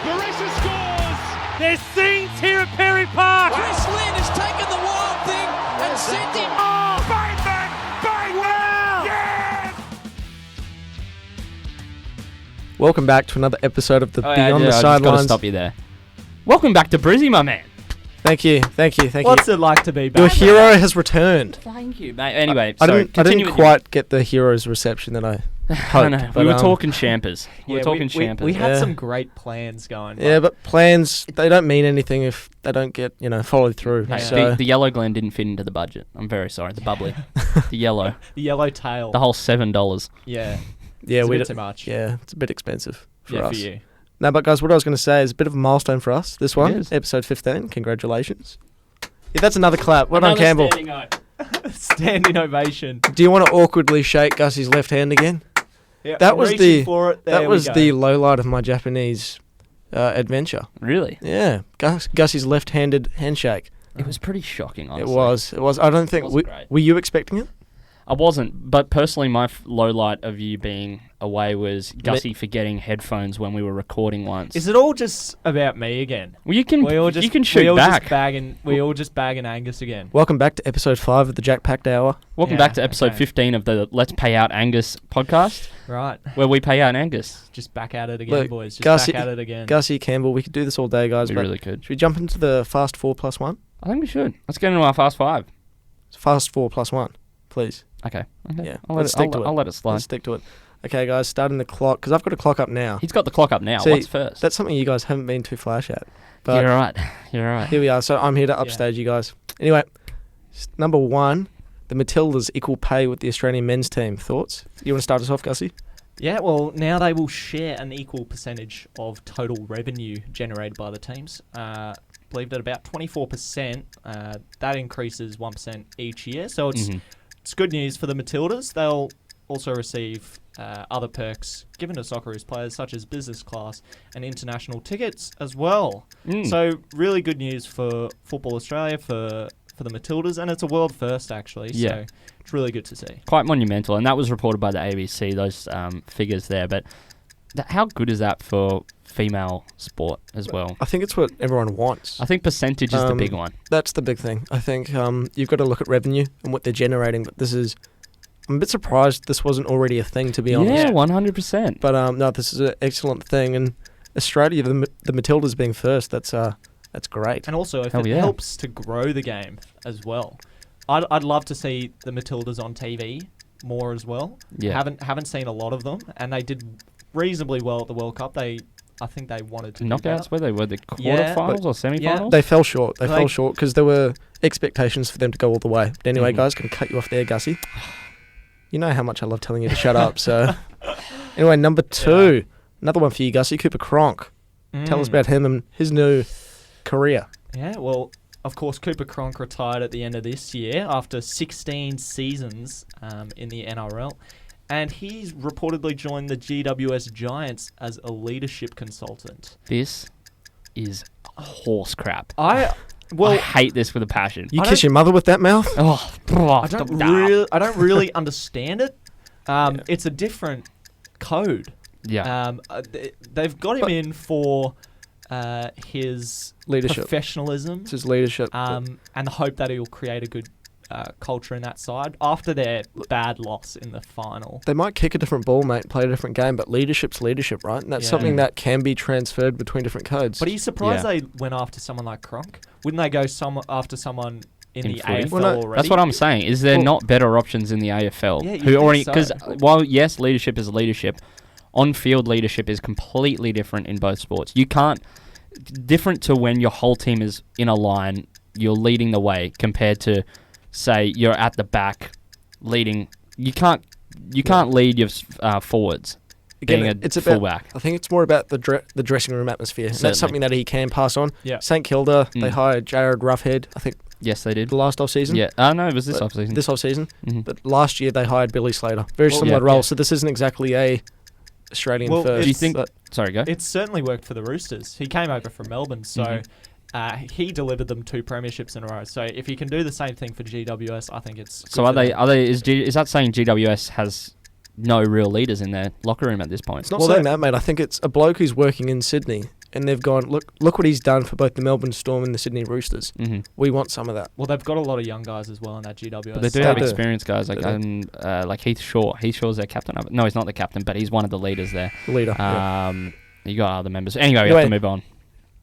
Marissa scores! There's scenes here at Perry Park. Chris Lynn has taken the wild thing and sent him. Oh, Bateman! Bateman! Yes! Welcome back to another episode of the Beyond The I just got to Sidelines. stop you there. Welcome back to Brizzy, my man. Thank you. What's it like to be back? Your hero has returned. Thank you, mate. Anyway, I sorry, didn't quite get the hero's reception that I hoped. I know. but, We were talking champers. Yeah, We were talking champers. We had Yeah. some great plans going. Yeah, but plans, they don't mean anything if they don't get, followed through. Mate, So, the yellow Glen didn't fit into the budget. I'm very sorry. The bubbly. The yellow. The yellow tail. The whole $7. Yeah. yeah, It's a we bit too much. Yeah, it's a bit expensive for Yeah, us. for you. No, but guys, what I was going to say is a bit of a milestone for us. This one, It is. episode 15. Congratulations. Yeah, that's another clap. Well done, Campbell. Standing ovation. Do you want to awkwardly shake Gussy's left hand again? Yeah, That was reaching the- for it. That There was we the go. low light of my Japanese adventure. Really? Yeah, Gussy's left-handed handshake. It was pretty shocking, honestly. It was. I don't think. It wasn't great. Were you expecting it? I wasn't, but personally, my low light of you being away was Gussy forgetting headphones when we were recording once. Is it all just about me again? Well, you can shoot we all back. Just bagging, we all just bagging Angus again. Welcome back to episode 5 of the Jack Packed Hour. Welcome Yeah, back to episode okay. 15 of the Let's Pay Out Angus podcast, Right. where we pay out Angus. Just back at it again, Look, boys. Just Gussie- back at it again. Gussie, Campbell, we could do this all day, guys. We but really could. should we jump into the fast 4+1? I think we should. Let's get into our fast five. Fast 4+1, please. Okay. Yeah, I'll let's let stick to it. I'll let it slide. Let's stick to it. Okay, guys, starting the clock, because I've got a clock up now. He's got the clock up now. See, What's first? That's something you guys haven't been too flash at. But You're right. You're right. here we are. So I'm here to upstage you guys. Anyway, number 1, the Matildas equal pay with the Australian men's team. Thoughts? You want to start us off, Gussie? Yeah, well, now they will share an equal percentage of total revenue generated by the teams. Believe that about 24%. That increases 1% each year. So it's good news for the Matildas. They'll also receive other perks given to Socceroos players, such as business class and international tickets as well. So really good news for Football Australia, for the Matildas, and it's a world first, actually. Yeah. So it's really good to see. Quite monumental, and that was reported by the ABC, those figures there. But how good is that for female sport as well? I think it's what everyone wants. I think percentage is the big one. That's the big thing. I think you've got to look at revenue and what they're generating, but I'm a bit surprised this wasn't already a thing, to be honest. Yeah, 100%. But no, this is an excellent thing. And Australia, the Matildas being first, that's great. And also, if Hell it yeah. helps to grow the game as well, I'd love to see the Matildas on TV more as well. Yeah. Haven't seen a lot of them, and they did reasonably well at the World Cup. I think they wanted to do Knockouts, better. where they were, the Yeah, quarterfinals or semi-finals? They fell short. They Like- fell short because there were expectations for them to go all the way. But anyway, guys, going to cut you off there, Gussie. You know how much I love telling you to shut up. So anyway, number 2, another one for you, Gussie. Cooper Cronk. Tell us about him and his new career. Yeah, well, of course, Cooper Cronk retired at the end of this year after 16 seasons in the NRL. And he's reportedly joined the GWS Giants as a leadership consultant. This is horse crap. I I hate this with a passion. You I kiss don't- your mother with that mouth? Oh, I don't really understand it. It's a different code. Yeah. They've got him in for his Leadership. professionalism, It's his leadership. and the hope that he'll create a good culture in that side after their bad loss in the final. They might kick a different ball, mate, play a different game, but leadership's leadership, right? And that's Yeah. something that can be transferred between different codes. But are you surprised Yeah. they went after someone like Cronk? Wouldn't they go after someone in the footy? AFL Well, no, already? That's what I'm saying. Is there not better options in the AFL? Yeah, you'd who think already so. because while yes, leadership is leadership, on-field leadership is completely different in both sports. You can't different to when your whole team is in a line, you're leading the way compared to say you're at the back leading. You can't lead your forwards. Again, being a it's about, fullback. I think it's more about the dressing room atmosphere. And Certainly. that's something that he can pass on. Yeah. St Kilda, they hired Jared Roughhead, I think, Yes, they did. the last off-season. Yeah. No, it was this But offseason. This off-season. Mhm. But last year they hired Billy Slater. Very Well, similar yeah. role. Yeah. So this isn't exactly a Australian Well, first. Do you think? but Sorry, go. It's certainly worked for the Roosters. He came over from Melbourne, so he delivered them 2 premierships in a row. So if he can do the same thing for GWS, I think it's good So for them. is that saying GWS has no real leaders in their locker room at this point? it's not Well, saying that, mate. I think it's a bloke who's working in Sydney and they've gone, look what he's done for both the Melbourne Storm and the Sydney Roosters. Mm-hmm. We want some of that. Well, they've got a lot of young guys as well in that GWS. But they do They have do. experienced guys like Heath Shaw. Heath Shaw's their captain. No, he's not the captain, but he's one of the leaders there. Leader. You got other members. Anyway, we have to move on.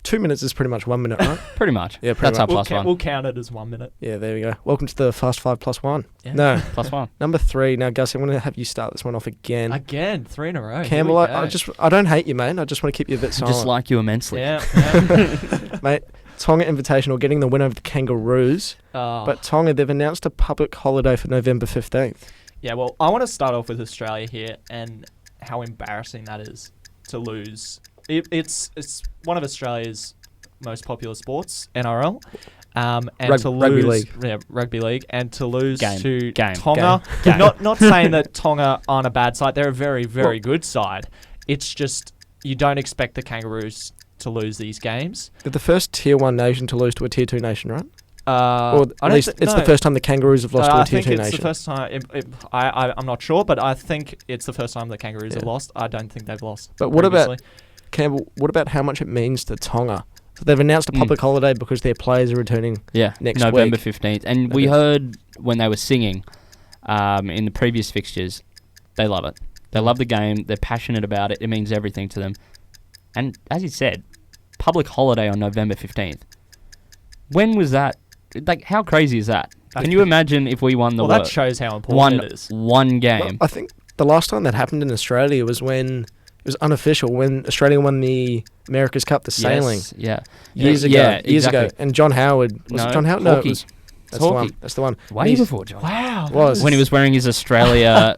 2 minutes is pretty much 1 minute, right? Pretty much. Yeah, pretty That's our much. plus one. We'll count it as 1 minute. Yeah, there we go. Welcome to the Fast 5 plus 1. Yeah. No, Plus one. number 3. Now, Gus, I'm going to have you start this one off again. Again, 3 in a row. Campbell, I don't hate you, mate. I just want to keep you a bit I silent. just like you immensely. Yeah. Mate, Tonga Invitational getting the win over the Kangaroos. But Tonga, they've announced a public holiday for November 15th. Yeah, well, I want to start off with Australia here and how embarrassing that is to lose. It's one of Australia's most popular sports, NRL, and to lose rugby league. Yeah, rugby league, and to lose to Game. Tonga. Game. Not saying that Tonga aren't a bad side; they're a very, very good side. It's just you don't expect the Kangaroos to lose these games. They're the first Tier 1 nation to lose to a Tier 2 nation, right? Or I at don't least it's the first time the Kangaroos have lost to a Tier 2 I think it's nation. the first time. I'm not sure, but I think it's the first time the Kangaroos have lost. I don't think they've lost. But what previously. about, Campbell, what about how much it means to Tonga? So they've announced a public holiday because their players are returning next November week. 15th. And we heard when they were singing in the previous fixtures, they love it. They love the game. They're passionate about it. It means everything to them. And as you said, public holiday on November 15th. When was that? Like, how crazy is that? Can you imagine if we won the Well, that shows how important it is. one game? Well, I think the last time that happened in Australia was when it was unofficial, when Australia won the America's Cup, the sailing. Yes, yeah. Years ago. And John Howard, was it John Howard? No, it Hawkey. was, that's the one. That's the one. Way before John. Wow. Was. When he was wearing his Australia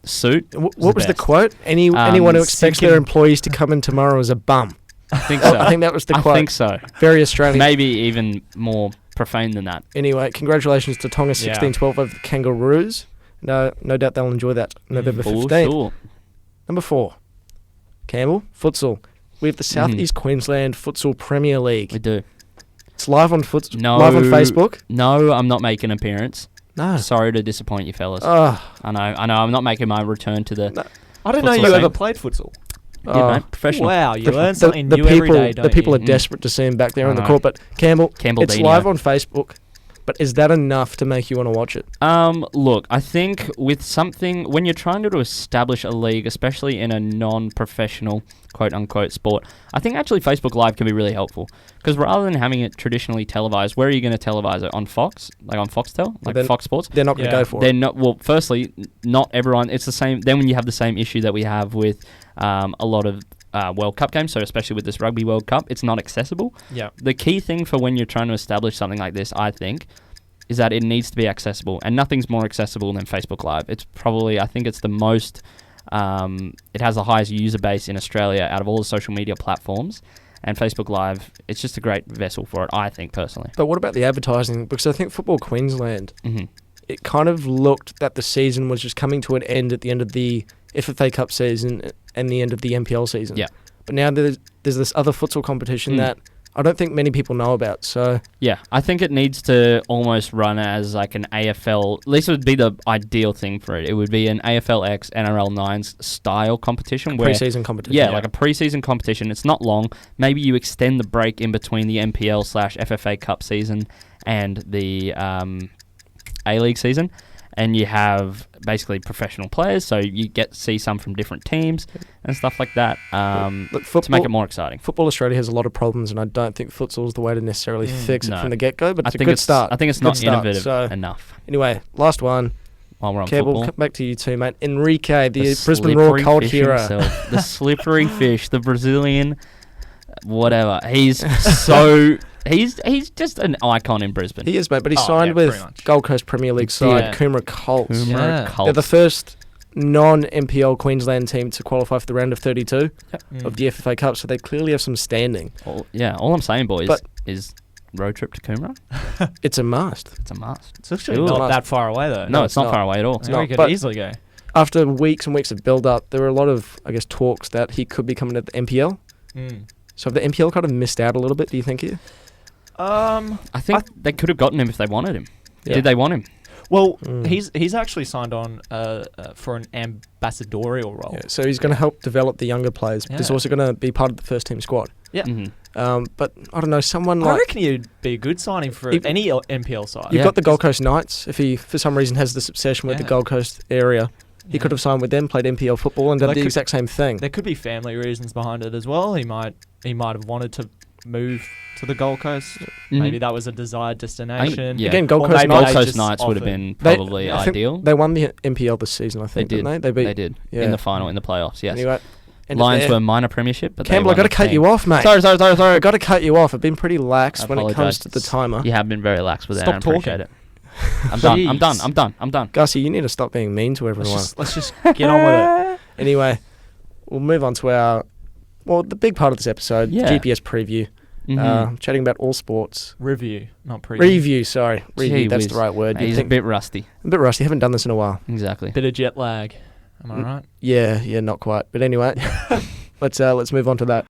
suit. What was the best. quote? Anyone who expects their sinking- employees to come in tomorrow is a bum. I think so. I think that was the I quote. think so. Very Australian. Maybe even more profane than that. Anyway, congratulations to Tonga 16-12 over the Kangaroos. No doubt they'll enjoy that November For 15th. sure. Number 4, Campbell, futsal. We have the South East Queensland Futsal Premier League. We do. It's live on No. live on Facebook. No, I'm not making an appearance. No. Sorry to disappoint you, fellas. Oh, I know. I'm not making my return to the. No. I didn't know Futsal you thing. ever played futsal. Yeah, mate, professional. Wow, you learn the something new people, every day, don't the people you? are desperate to see him back there I on the know. court. But Campbell, it's Dino. live on Facebook. But is that enough to make you want to watch it? Look, I think with something, when you're trying to establish a league, especially in a non-professional, quote-unquote, sport, I think actually Facebook Live can be really helpful. Because rather than having it traditionally televised, where are you going to televise it? On Fox? Like on Foxtel? Like then Fox Sports? They're not going to go for They're it. not. Well, firstly, not everyone. It's the same. Then when you have the same issue that we have with a lot of World Cup games, so especially with this Rugby World Cup, it's not accessible. Yeah. The key thing for when you're trying to establish something like this, I think, is that it needs to be accessible, and nothing's more accessible than Facebook Live. It's probably, I think it's the most, it has the highest user base in Australia out of all the social media platforms, and Facebook Live, it's just a great vessel for it, I think, personally. But what about the advertising? Because I think Football Queensland, Mm-hmm. it kind of looked that the season was just coming to an end at the end of the FFA Cup season and the end of the NPL season. Yeah. But now there's this other futsal competition that I don't think many people know about. So Yeah, I think it needs to almost run as like an AFL. At least it would be the ideal thing for it. It would be an AFL X NRL 9s style competition. pre-season competition. Yeah, like a pre-season competition. It's not long. Maybe you extend the break in between the NPL/FFA Cup season and the A-League season, and you have basically professional players, so you get to see some from different teams and stuff like that. Look, to make it more exciting. Football Australia has a lot of problems, and I don't think futsal is the way to necessarily fix it No. from the get-go, but I it's a think good start. I think it's Good not start. innovative So, enough. anyway, last one. While we're on Campbell, football. come back to you too, mate. Enrique, the Brisbane slippery Roar cult fish hero. himself. The slippery fish, the Brazilian, whatever. He's so... He's just an icon in Brisbane. He is, mate, but he Oh, signed yeah, with pretty much. Gold Coast Premier League side, Yeah. Coomera Colts. Yeah. Cult. They're the first non-NPL Queensland team to qualify for the round of 32 of the FFA Cup, so they clearly have some standing. All I'm saying, boys, But- is road trip to Coomera. It's a must. It's a must. It's actually Cool. not that far away, though. No, it's it's not not. far away at all. Yeah, we not, could but- easily go. After weeks and weeks of build-up, there were a lot of, I guess, talks that he could be coming to the NPL. So have the NPL kind of missed out a little bit, do you think, here? I think they could have gotten him if they wanted him. Yeah. Did they want him? Well, he's actually signed on for an ambassadorial role. Yeah, so he's going to help develop the younger players. But he's also going to be part of the first team squad. Yeah. But I don't know, someone I like... reckon he'd be a good signing for any NPL side. You've got the Gold Coast Knights. If he, for some reason, has this obsession with the Gold Coast area, he could have signed with them, played NPL football, and done the exact same thing. There could be family reasons behind it as well. He might have wanted to move to the Gold Coast. Maybe that was a desired destination. Again, Gold Coast Knights would have been probably ideal. They won the NPL this season, I think, didn't they? They did. In the final, in the playoffs, yes. Anyway, Lions were minor premiership, but Campbell, I got to cut you off, mate. Sorry. I got to cut you off. I've been pretty lax when it comes to the timer. You have been very lax with that. Stop I appreciate it. I'm done. Gussy, you need to stop being mean to everyone. Let's just get on with it. Anyway, we'll move on to the big part of this episode, GPS preview. Chatting about all sports. Review, not preview. Review, sorry. Review, that's the right word. He's a bit rusty. Haven't done this in a while. Exactly. Bit of jet lag. Am I right? Yeah, not quite. But anyway, let's move on to that.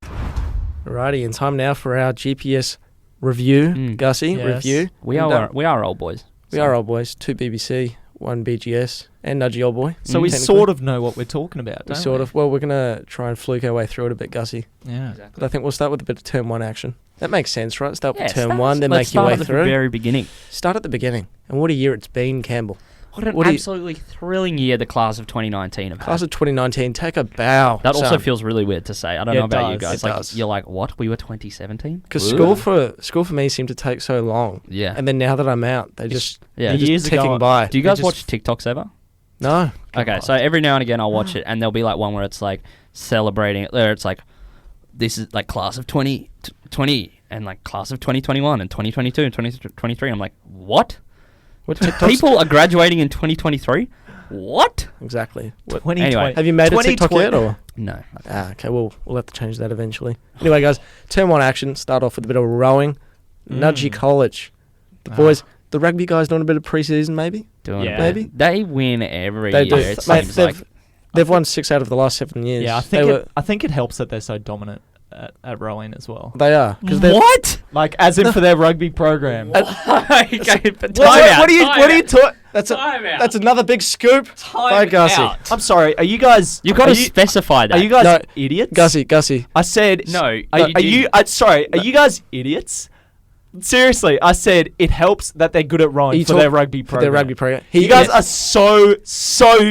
Alrighty, and time now for our GPS review. Gussy, review. We are old boys. We are old boys. 2 BBC, 1 BGS, and Nudgy old boy. So we sort of know what we're talking about, don't we? Well, we're going to try and fluke our way through it a bit, Gussy. Yeah. Exactly. But I think we'll start with a bit of Term 1 action. That makes sense, right? Start with Term 1, then make your way through. Start at the very beginning. Start at the beginning. And what a year it's been, Campbell. What an absolutely thrilling year the class of 2019 have had. Class of 2019, take a bow. That also feels really weird to say. I don't know about you guys. It does. You're like, what? We were 2017? Because school for me seemed to take so long. Yeah. And then now that I'm out, they're just years ticking by. Do you guys watch TikToks ever? No. Okay, so every now and again I'll watch it, and there'll be like one where it's like celebrating, where it's like, this is like class of 2020 and like class of 2021 and 2022 and 2023. I'm like, what? People are graduating in 2023? What? Exactly. 2020. Anyway, have you made a TikTok yet? Or? No. Okay, we'll have to change that eventually. Anyway, guys, Term 1 action. Start off with a bit of rowing. Nudgy College. The boys, the rugby guys doing a bit of pre-season maybe? Maybe? They win every year, year, it seems like. They've won 6 out of the last 7 years. Yeah, I think it helps that they're so dominant at rowing as well. They are. What? Like, as in for their rugby program. What are you talking? That's another big scoop. By Gussy. I'm sorry. Are you guys? You've got to specify that. Are you guys idiots? Gussy. I said no. Are you guys idiots? Seriously, I said it helps that they're good at rowing for their rugby program. You guys are so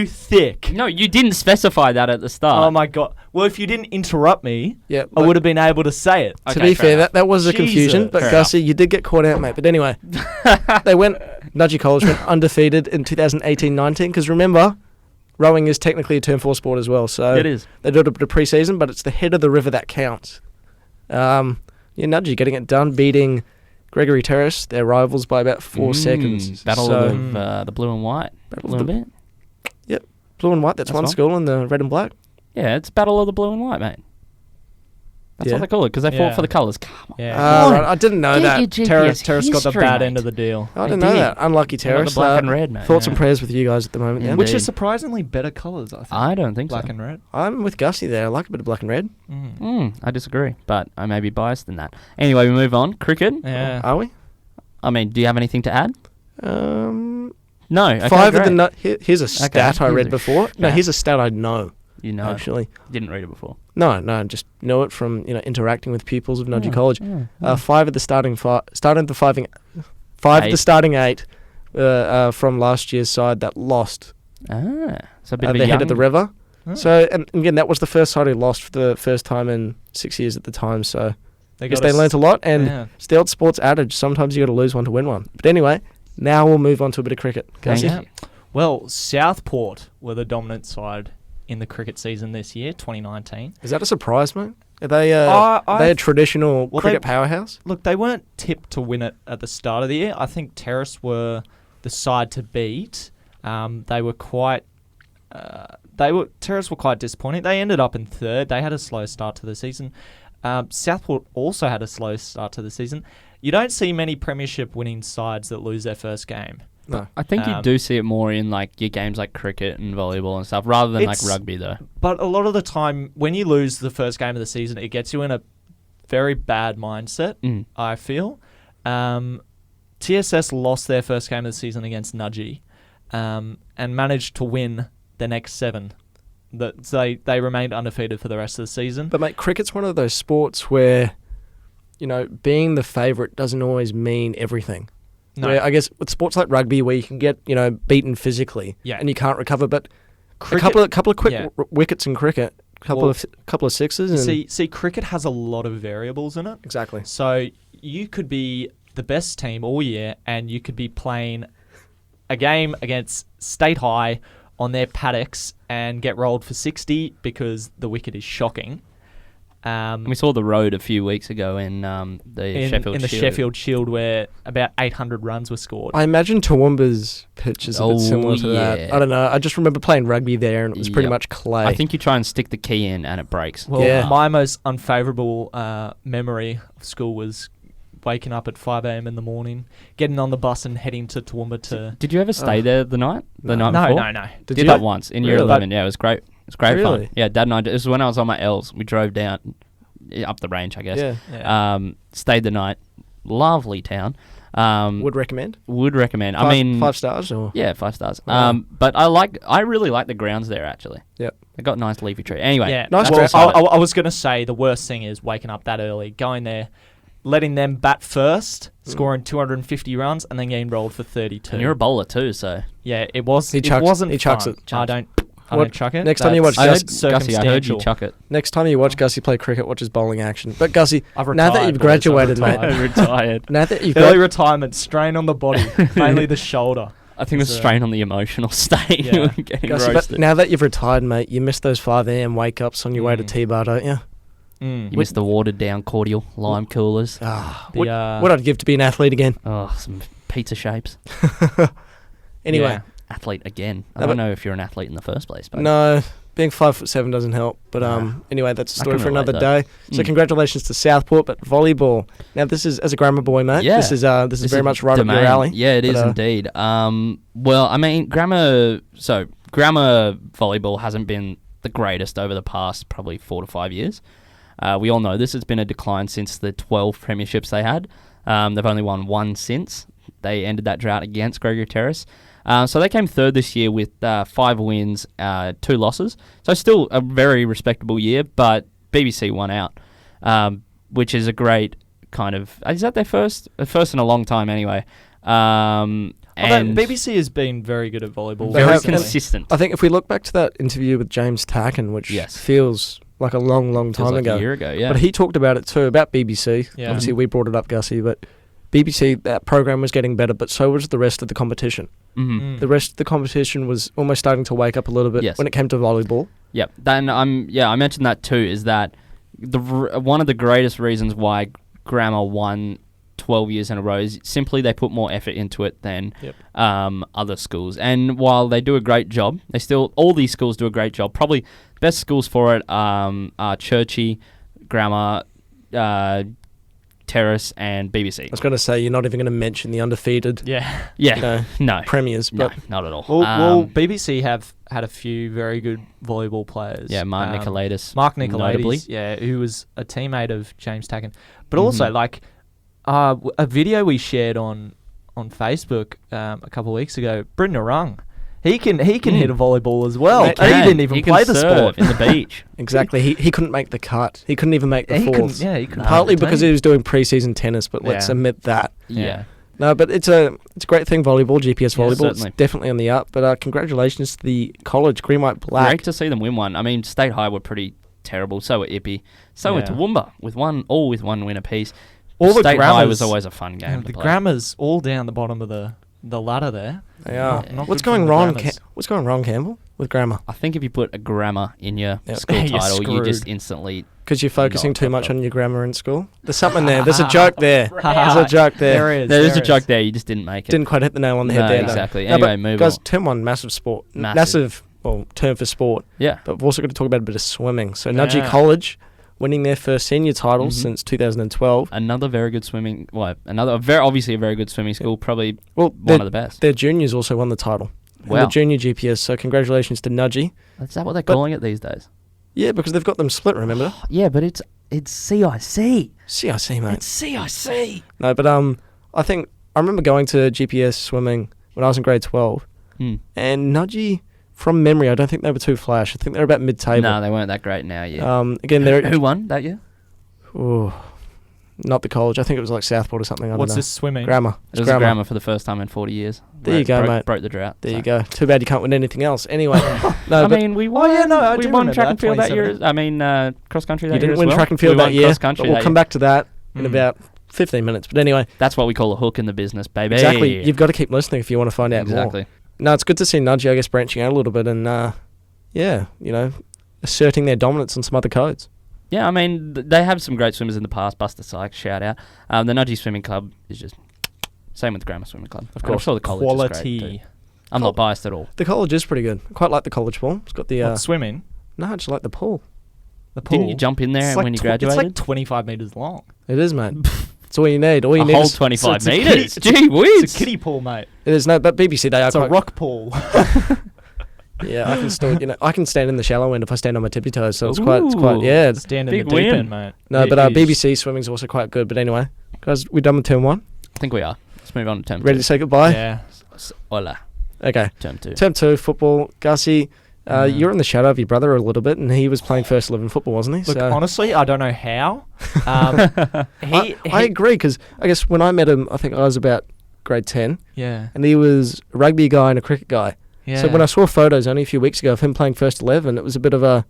thick. No, you didn't specify that at the start. Oh my god. Well, if you didn't interrupt me, I would have been able to say it. To be fair, that was a confusion, but Gussy, you did get caught out, mate. But anyway, Nudgy College went undefeated in 2018-19, because remember, rowing is technically a Term 4 sport as well. So it is. They do a bit of pre-season, but it's the head of the river that counts. Nudgy getting it done, beating Gregory Terrace, their rivals, by about 4 seconds. Battle of the blue and white. A little bit. Yep. Blue and white, that's one school, and the red and black. Yeah, it's Battle of the Blue and White, mate. That's what they call it, because they fought for the colours. Come on. Yeah. Right, I didn't know that. Terrace got the bad end of the deal. I didn't know that. Unlucky Terrace. The black and red, mate. Thoughts and prayers with you guys at the moment. Yeah. Which is surprisingly better colours, I think. I don't think black so. and red. I'm with Gussy there. I like a bit of black and red. I disagree, but I may be biased in that. Anyway, we move on. Cricket. Yeah. Are we? I mean, do you have anything to add? No. Okay, 5 of the... Here's a stat I read before. No, here's a stat I know. You know, actually, didn't read it before. No, just know it from interacting with pupils of Nudgy College. 5 of the starting 8 from last year's side that lost. So a bit of the head of the river. So and again, that was the first side who lost for the first time in 6 years at the time. So I guess they learnt a lot. And it's the old sports adage: sometimes you got to lose one to win one. But anyway, now we'll move on to a bit of cricket. Well, Southport were the dominant side in the cricket season this year, 2019. Is that a surprise, mate? Are they a traditional cricket powerhouse? Look, they weren't tipped to win it at the start of the year. I think Terrace were the side to beat. Terrace were quite disappointing. They ended up in 3rd. They had a slow start to the season. Southport also had a slow start to the season. You don't see many premiership winning sides that lose their first game. No. I think you do see it more in like your games like cricket and volleyball and stuff, rather than like rugby though. But a lot of the time, when you lose the first game of the season, it gets you in a very bad mindset, I feel. TSS lost their first game of the season against Nudgy. and managed to win the next 7. So they remained undefeated for the rest of the season. But mate, cricket's one of those sports where, being the favourite doesn't always mean everything. No. Where I guess with sports like rugby, where you can get beaten physically, and you can't recover, but Cricket, a couple of quick wickets in cricket, couple of sixes. And see, cricket has a lot of variables in it. Exactly. So you could be the best team all year, and you could be playing a game against State High on their paddocks and get rolled for 60 because the wicket is shocking. We saw the road a few weeks ago in Sheffield Shield. Sheffield Shield, where about 800 runs were scored. I imagine Toowoomba's pitch is a bit similar to that. I don't know. I just remember playing rugby there, and it was pretty much clay. I think you try and stick the key in, and it breaks. Well, my most unfavourable memory of school was waking up at 5 a.m. in the morning, getting on the bus and heading to Toowoomba to... Did you ever stay there the night before? No. Did that once in year 11. Yeah, it was great. It's great Really? fun. Yeah, Dad and I. This is when I was on my L's. We drove down up the range, I guess. Yeah. Stayed the night. Lovely town. Would recommend. Would recommend. 5 stars or? Yeah, 5 stars. Wow. But I really like the grounds there actually. Yep. They got nice leafy tree. Anyway, yeah, nice well, ground. I was going to say the worst thing is waking up that early, going there, letting them bat first, scoring 250 runs, and then getting rolled for 32. And you're a bowler too, so yeah, it was. He chucks fun. it. I don't chuck it. Next time you watch Gussie, I heard you chuck it. Next time you watch Gussy play cricket, watch his bowling action. But Gussy, I've now that retired, you've boys, graduated, I've mate. Retired. Now that you've Early retirement, strain on the body, mainly the shoulder. I think it's strain on the emotional state. Yeah. Getting Gussy, roasted. but now that you've retired, mate, you miss those 5 a.m. wake-ups on your way to T-Bar, don't you? You miss the watered down cordial lime coolers. What I'd give to be an athlete again. Oh, some pizza shapes. Anyway. Yeah. Athlete again. I don't know if you're an athlete in the first place. But No, being 5'7" doesn't help. But anyway, that's a story for another day. So congratulations to Southport, but volleyball. Now this is, as a grammar boy, mate. Yeah. This is very much right up your alley. Yeah, it is indeed. Well, I mean, grammar volleyball hasn't been the greatest over the past probably 4 to 5 years. We all know this has been a decline since the 12 premierships they had. They've only won 1 since. They ended that drought against Gregory Terrace. So they came third this year with 5 wins, 2 losses. So still a very respectable year, but BBC won out, which is a great kind of... Is that their first? First in a long time anyway. And BBC has been very good at volleyball. very have- consistent. I think if we look back to that interview with James Tacken, which feels like a long, long time Feels like ago. a year ago, yeah. But he talked about it too, about BBC. Yeah. Obviously, we brought it up, Gussy, but BBC, that program was getting better, but so was the rest of the competition. Mm-hmm. The rest of the competition was almost starting to wake up a little bit when it came to volleyball. Yep. Then I mentioned that too, is that one of the greatest reasons why Grammar won 12 years in a row is simply they put more effort into it than other schools. And while they do a great job, all these schools do a great job. Probably best schools for it are Churchy, Grammar, Terrace, and BBC. I was going to say, you're not even going to mention the undefeated No. premiers. But No, not at all. Well, BBC have had a few very good volleyball players. Yeah, Mark Nicolaitis. Mark notably. Nicolaitis, who was a teammate of James Tacken. But also, a video we shared on Facebook a couple of weeks ago, Brendan Arung. He can hit a volleyball as well. Mate, He didn't even He play can the serve sport. in the beach. exactly. He couldn't make the cut. He couldn't even make the fourths. He couldn't. Partly make the because team. he was doing pre-season tennis, but let's admit that. Yeah. No, but it's a great thing, volleyball, GPS volleyball. certainly. It's definitely on the up. But congratulations to the college, Green, White, Black. Great to see them win one. I mean, State High were pretty terrible. So were Ippy. So were Yeah. Toowoomba with one win apiece. All the State High Grammars- was always a fun game to The play. Grammars all down the bottom of the ladder there. They are. Not What's good going for the wrong? Grammars. What's going wrong, Campbell, with grammar? I think if you put a grammar in your Yep. school You're title, you just screwed. instantly... Because you're focusing Not too top much top. on your grammar in school. There's something there. There's a joke there. There's a joke there. There is a joke there, you just didn't make it. Didn't quite hit the nail on the head No, there. exactly. No, Anyway, but move guys, on. term 1, massive sport. Massive. Term for sport. Yeah. But we've also got to talk about a bit of swimming. So Nudgee Yeah. College winning their first senior title since 2012. Another very good swimming... obviously a very good swimming school. Probably Well, one of the best. Their juniors also won the title. Wow. In the junior GPS. So congratulations to Nudgee. Is that what they're calling it these days? Yeah, because they've got them split, remember? Yeah, but it's CIC. CIC, mate. It's CIC. No, but I remember going to GPS swimming when I was in grade 12. And Nudgee, from memory, I don't think they were too flash. I think they're about mid-table. No, they weren't that great now, yeah. Again, they're... Who won that year? Ooh, not the college. I think it was like Southport or something. I don't know. What's this swimming? Grammar. It was grammar for the first time in 40 years. There you go, mate. Broke the drought. There you go. Too bad you can't win anything else. Anyway. No, I mean, we won. We won track and field that year. I mean, cross country that year. You didn't as win well. track and field that year. Cross country. But we'll come back to that in about 15 minutes. But anyway. That's what we call a hook in the business, baby. Exactly. You've got to keep listening if you want to find out more. Exactly. No, it's good to see Nudgee, I guess, branching out a little bit and, asserting their dominance on some other codes. Yeah, I mean, they have some great swimmers in the past. Buster Sykes, shout out. The Nudgee Swimming Club is just same with the Grammar Swimming Club. Of course. I'm sure the college Quality. is great too. I'm not biased at all. The college is pretty good. I quite like the college pool. It's got the... swimming? No, I just like the pool. The pool. Didn't you jump in there It's when like you graduated? It's like 25 metres long. It is, mate. It's all you need. All you a need whole is... 25 it's a metres. kiddie- Gee whiz. It's a kiddie pool, mate. It is. No, but BBC, they are It's a quite... rock pool. Yeah, I can still, I can stand in the shallow end if I stand on my tippy toes. So it's Ooh. quite, yeah. Stand in Big the deep win. end, mate. No, It but is. BBC swimming's also quite good. But anyway, guys, we're done with term 1. I think we are. Let's move on to term 2. Ready to say goodbye? Yeah. Hola. Okay. Term 2. Term 2, football. Gussy, you're in the shadow of your brother a little bit, and he was playing first 11 football, wasn't he? Look, So honestly, I don't know how. I agree, because I guess when I met him, I think I was about grade 10, Yeah. and he was a rugby guy and a cricket guy. Yeah. So when I saw photos only a few weeks ago of him playing first 11, it was a bit of a,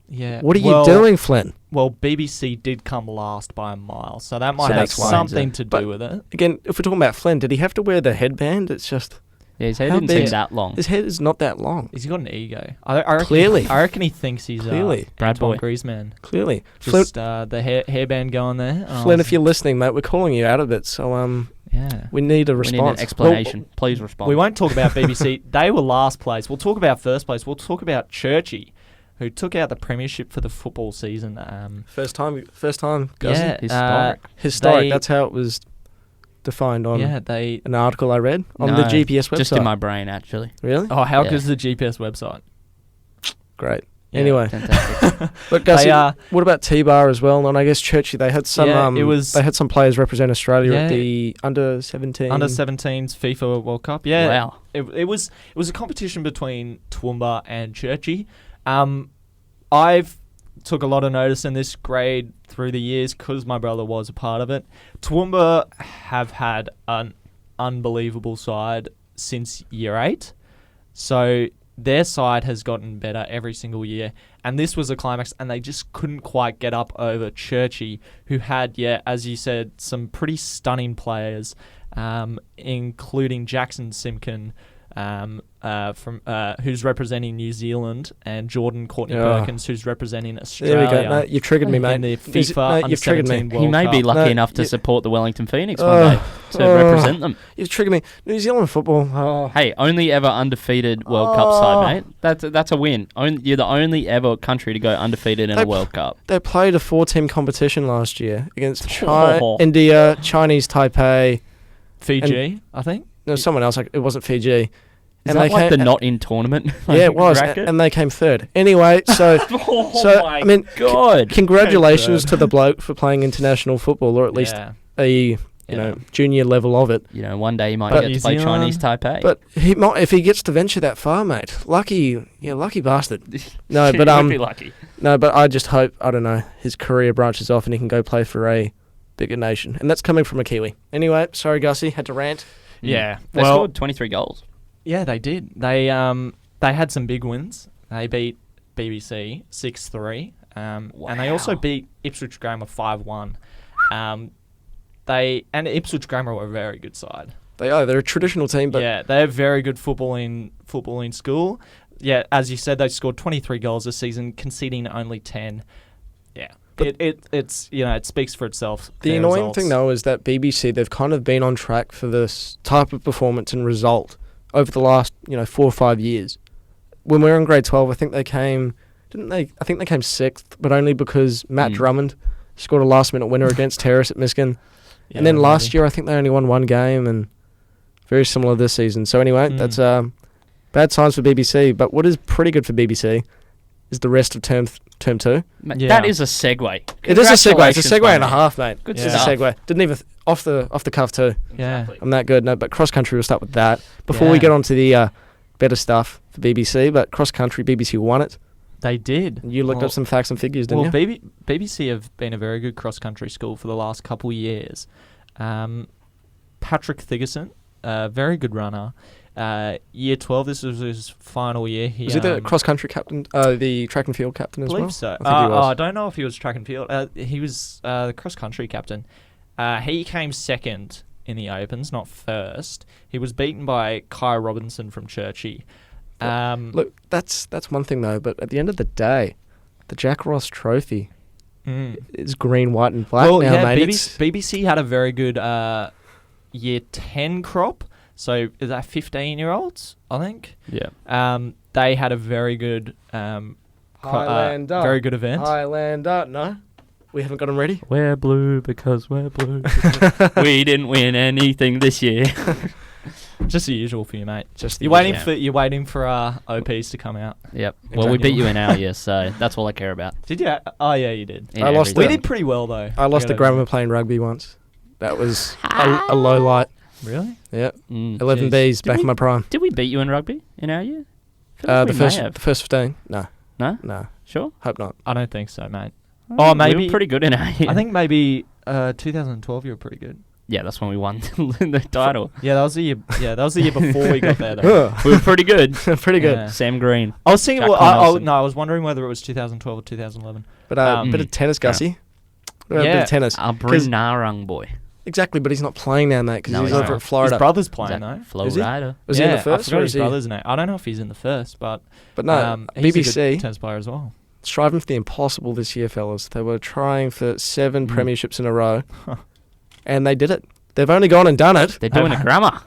Yeah. what are you doing, Flynn? Well, BBC did come last by a mile, so that might So have that's why, something is to But- do with it. Again, if we're talking about Flynn, did he have to wear the headband? It's just, Yeah, his head How didn't big- seem that long. his head is not that long. He's got an ego. I reckon, Clearly. I reckon he thinks he's Clearly. Brad Antoine Boy. Griezmann. Clearly. Flynn, Just the hairband going there. Flynn, if you're listening, mate, we're calling you out of it. So yeah. we need a We response. need an explanation. Please respond. We won't talk about BBC. They were last place. We'll talk about first place. We'll talk about Churchy, who took out the premiership for the football season. First time. Yeah, Historic. they- That's how it was defined on they. an article I read on No, the GPS website. Just in my brain, actually. Really? Oh, how Yeah. good's the GPS website? Great. Yeah. Anyway, Fantastic. look, Gussy, They, what about T-Bar as well? And I guess Churchy, they had some. Yeah, it was- They had some players represent Australia at Yeah. the under 17. Under 17's FIFA World Cup. Yeah. Wow. It was a competition between Toowoomba and Churchy. I've took a lot of notice in this grade through the years because my brother was a part of it. Toowoomba have had an unbelievable side since year 8. So their side has gotten better every single year. And this was a climax, and they just couldn't quite get up over Churchy, who had, as you said, some pretty stunning players, including Jackson Simkin, from who's representing New Zealand, and Jordan Courtney Yeah. Perkins, who's representing There Australia. we go. No, you've triggered me, mate. In the Is it- FIFA no, Under you've triggered me. 17 He World may be Cup. lucky No, enough to you- support the Wellington Phoenix one day to represent them. You've triggered me. New Zealand football. Oh. Hey, only ever undefeated World Cup side, mate. That's a win. You're the only ever country to go undefeated in They a World Cup. They played a 4-team competition last year against Oh. India, Chinese Taipei. Fiji, I think. No, someone else. Like, it wasn't Fiji. Is that like the not in tournament? Yeah, it was, bracket? and they came third. Anyway, so my I mean, God. congratulations to the bloke for playing international football, or at least Yeah. a junior level of it. You know, one day you might But get New to play Zealand- Chinese Taipei. But he might, if he gets to venture that far, mate. Lucky bastard. No, He but would be lucky. No, but I just hope, I don't know, his career branches off and he can go play for a bigger nation, and that's coming from a Kiwi. Anyway, sorry, Gussy, had to rant. Yeah. They scored 23 goals. Yeah, they did. They had some big wins. They beat BBC 6-3, and they also Wow. beat Ipswich Grammar 5-1. And Ipswich Grammar were a very good side. They're a traditional team, but yeah, they have very good footballing school. Yeah, as you said, they scored 23 goals this season, conceding only 10. Yeah. It's it speaks for itself. the their annoying results. thing though is that BBC, they've kind of been on track for this type of performance and result over the last 4 or 5 years. When we were in grade 12, I think they came, I think they came 6th, but only because Matt Drummond scored a last-minute winner against Terrace at Miskin. Yeah, And then last maybe. year, I think they only won 1 game, and very similar this season. So anyway, that's bad signs for BBC. But what is pretty good for BBC is the rest of term term 2. Yeah. That is a segue. It is a segue. It's a Congratulations, segue and a mate. half, mate. Good It's stuff. a segue. Didn't even off the cuff too. Yeah. I'm that good. No, but cross country, we'll start with that before we Yeah. get on to the better stuff for BBC. But cross country, BBC won it. They did. You looked up some facts and figures, didn't Well, you? BBC have been a very good cross-country school for the last couple of years. Patrick Thigerson, very good runner. Year 12, this was his final year. Was he the cross country captain, the track and field captain I as believe well? so. I think he was. I don't know if he was track and field. He was the cross-country captain. He came second in the Opens, not first. He was beaten by Kai Robinson from Churchie. Look, that's one thing though. But at the end of the day, the Jack Ross Trophy is green, white, and black well, now, yeah, mate. BBC had a very good year 10 crop. So is that 15-year-olds? I think. Yeah. They had a very good, Highlander. very good event. Highlander. No, we haven't got them ready. We're blue because we're blue. We didn't win anything this year. Just the usual for you, mate. Just the You're waiting usual. for OPs to come out. Yep. Well, we Exactly. beat you in our year, so that's all I care about. Did you? Oh yeah, you did. In I lost everything. We did pretty well though. I lost to gotta grammar admit. playing rugby once. That was a low light. Really? Yeah, Mm. 11 Jeez. Bs back in my prime. Did we beat you in rugby in our year? I feel like The we may first have. the first 15. No, No? Sure? hope not. I don't think so, mate. Oh, we maybe- were pretty good in our year. I think maybe 2012 you were pretty good. Yeah, that's when we won the title. Yeah, that was the year. Yeah, that was the year before we got there. Though. We were pretty good. Pretty good. Yeah. Sam Green. I was thinking. Jack Well, Connelson. I was wondering whether it was 2012 or 2011. But bit of tennis, Gussy. What about a bit Yeah. of tennis? Our 'Cause- Brunarung boy. Exactly, but he's not playing now, mate, because No, he's he's over not. at Florida. His brother's Is playing though. that Flo Is he? Rida? Was he in the first? I forgot or his is he? brother's name. I don't know if he's in the first, but But no, he's a good BBC tennis player as well. striving for the impossible this year, fellas. They were trying for 7 premierships in a row, and they did it. They've only gone and done it. They're doing a grammar.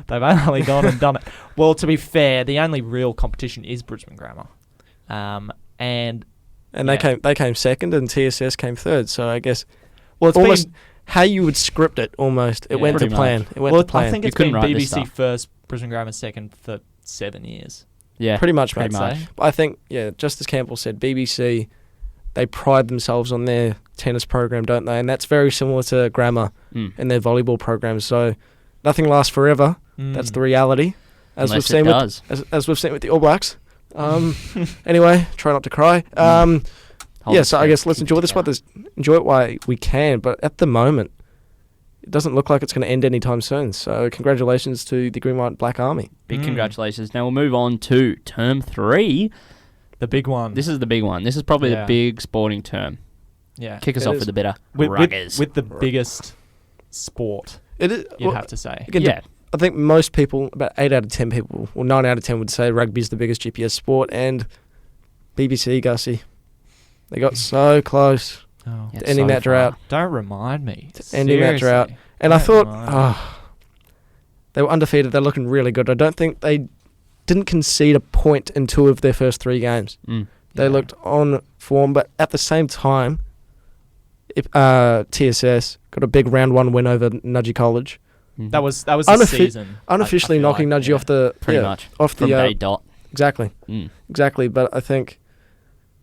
They've only gone and done it. Well, to be fair, the only real competition is Brisbane Grammar, and They came second, and TSS came third. So I guess well, it's almost been. how you would script it. Almost, it Yeah. went to Pretty plan. much. It went Well, to plan. I think You it's been couldn't write this BBC stuff. first, Brisbane Grammar second for 7 years. Yeah. pretty much, pretty mate. much. Say. I think, yeah, just as Campbell said, BBC, they pride themselves on their tennis program, don't they? And that's very similar to Grammar Mm. and their volleyball programs. So nothing lasts forever. That's the reality, as Unless we've it seen does. as we've seen with the All Blacks. Anyway, try not to cry. Hold Yeah, it so I together, guess let's keep enjoy it this. together. Enjoy it while we can. But at the moment, it doesn't look like it's going to end anytime soon. So congratulations to the Green, White, and Black Army. Big congratulations. Now we'll move on to term 3. The big one. This is the big one. This is probably Yeah. the big sporting term. yeah. Kick us It off is. with a bit of with, ruggers. with the biggest sport, It is. you'd well, have to say. again, yeah. I think most people, about 8 out of 10 people, or 9 out of 10 would say rugby is the biggest GPS sport. And BBC, Gussy, they got so close Oh. Yeah, to ending so that drought. Don't remind me. Ending that drought. Seriously. And I Don't thought, remind me. they were undefeated. They're looking really good. I don't think they didn't concede a point in 2 of their first 3 games. Mm. They Yeah. looked on form, but at the same time, TSS got a big round 1 win over Nudgee College, Mhm. That was the Unoffi- season. unofficially I feel knocking like, Nudgee yeah. off the pretty much off from the day dot. exactly. Mm. Exactly, but I think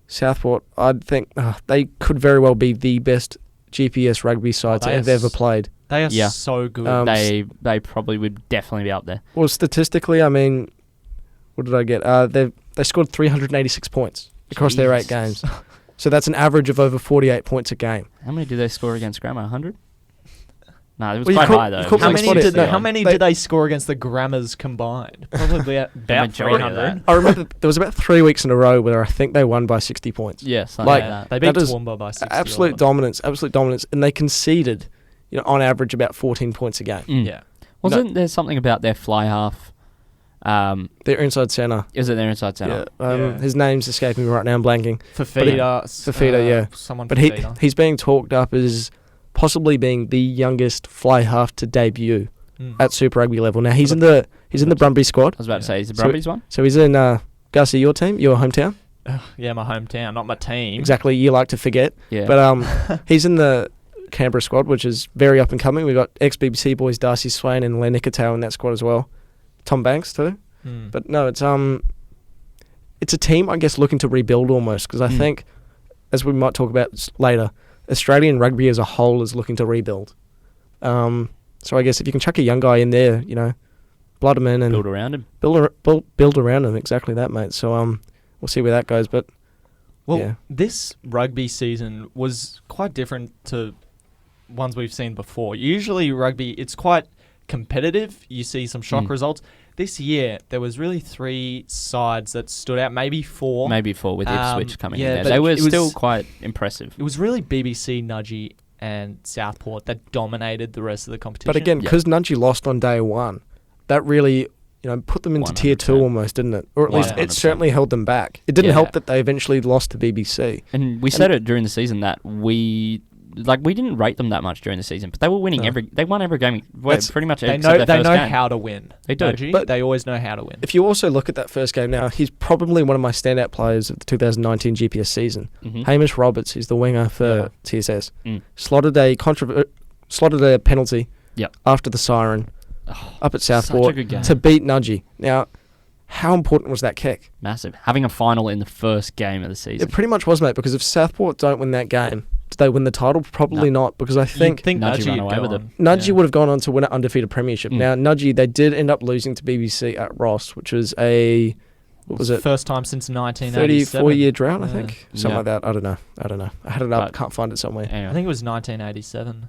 Southport, I'd think they could very well be the best GPS rugby side to they have are ever s- played. They are Yeah. so good. They probably would definitely be up there. Well, statistically, I mean, what did I get? They scored 386 points across their 8 Jesus. games. So that's an average of over 48 points a game. How many did they score against Grammar? 100? No, it was Well, you quite caught- high you though. caught It how was me many spotted. did No, how many they- did they score against the Grammars combined? Probably about majority of 300. that. I remember there was about 3 weeks in a row where I think they won by 60 points. Yeah, something Like, like that. They beat that is Toowoomba by 60. Absolute dominance, and they conceded, on average about 14 points a game. Mm. Yeah. Wasn't there something about their fly half? Their inside centre. Is it their inside centre? Yeah, Yeah. his name's escaping me right now. I'm blanking. Fafita. Fafita, yeah. Someone But Fafita. he's being talked up as possibly being the youngest fly half to debut at Super Rugby level. Now he's in the Brumby squad, I was about to say, is the So- Brumbies one? so he's in Gussy, your team, your hometown. Yeah, my hometown, not my team. Exactly, you like to forget. Yeah. But he's in the Canberra squad, which is very up and coming. We've got ex-BBC boys Darcy Swain and Len Nikotau in that squad as well. Tom Banks too. Mm. But no, it's a team, I guess, looking to rebuild almost, because I think as we might talk about later, Australian rugby as a whole is looking to rebuild. So I guess if you can chuck a young guy in there, blood him in and Build around him. build around him. Exactly that, mate. So we'll see where that goes. But this rugby season was quite different to ones we've seen before. Usually rugby, it's quite competitive. You see some shock results. This year, there was really 3 sides that stood out, maybe 4. Maybe 4 with Ipswich coming in there. but They were it was still quite impressive. It was really BBC, Nudgee, and Southport that dominated the rest of the competition. But again, because Nudgee lost on day 1, that really put them into tier 2 almost, didn't it? Or at least it 100%. certainly held them back. It didn't help that they eventually lost to BBC. And we said it during the season that we didn't rate them that much during the season, but they were winning they won every game. Pretty much they except know their first game. how to win. They do. Nudgee, But they always know how to win. If you also look at that first game now, he's probably one of my standout players of the 2019 GPS season. Hamish Roberts, he's the winger for TSS. Slotted a penalty after the siren up at Southport to beat Nudgee. Now, how important was that kick? Massive. Having a final in the first game of the season. It pretty much was, mate, because if Southport don't win that game, do they win the title? Probably not, because I think Nudgee ran Nudgee away with it. Nudgee would have gone on to win an undefeated premiership. Now, Nudgee, they did end up losing to BBC at Ross, which was first time since 1987. 34-year drought, I think? Something like that. I don't know. I had it up. Can't find it somewhere. Anyway. I think it was 1987.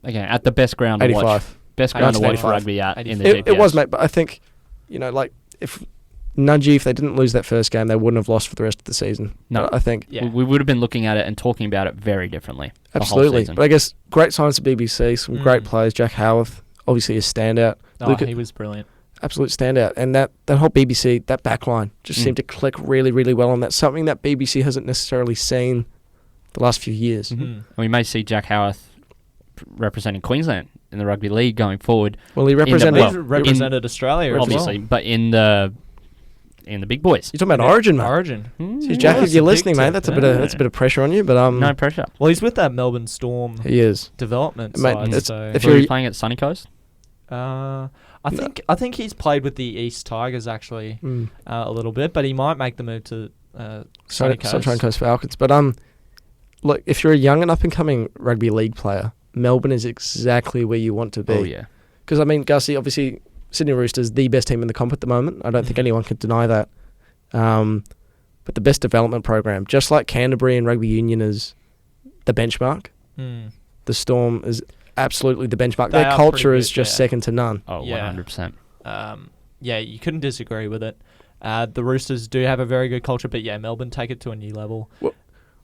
Again, at the best ground to watch. 85. Best ground to watch 85. rugby at in the GPS. It was, mate, but I think, if Nudgee, if they didn't lose that first game, they wouldn't have lost for the rest of the season. No. I think. Yeah. We would have been looking at it and talking about it very differently. Absolutely. But I guess great signs to BBC, some great players. Jack Howarth, obviously a standout. He was brilliant. Absolute standout. And that whole BBC, that back line just seemed to click really, really well. And that's something that BBC hasn't necessarily seen the last few years. And we may see Jack Howarth representing Queensland in the rugby league going forward. Well, he represented Australia, obviously, but in the big boys. You're talking about Origin, mate. Origin. See, Jack, if you're listening, mate, that's a bit of pressure on you. But no pressure. Well, he's with that Melbourne Storm. He is development mate, side. So if Were you're you playing at Sunny Coast? I think he's played with the East Tigers actually a little bit, but he might make the move to Sunny Coast. Sunshine Coast Falcons. But look, if you're a young and up and coming rugby league player, Melbourne is exactly where you want to be. Oh yeah. Because Gussy, obviously, Sydney Roosters the best team in the comp at the moment. I don't think anyone can deny that. But the best development program, just like Canterbury and Rugby Union is the benchmark. The Storm is absolutely the benchmark. Their culture is just second to none. Oh, 100%. You couldn't disagree with it. The Roosters do have a very good culture, but Melbourne take it to a new level. Well,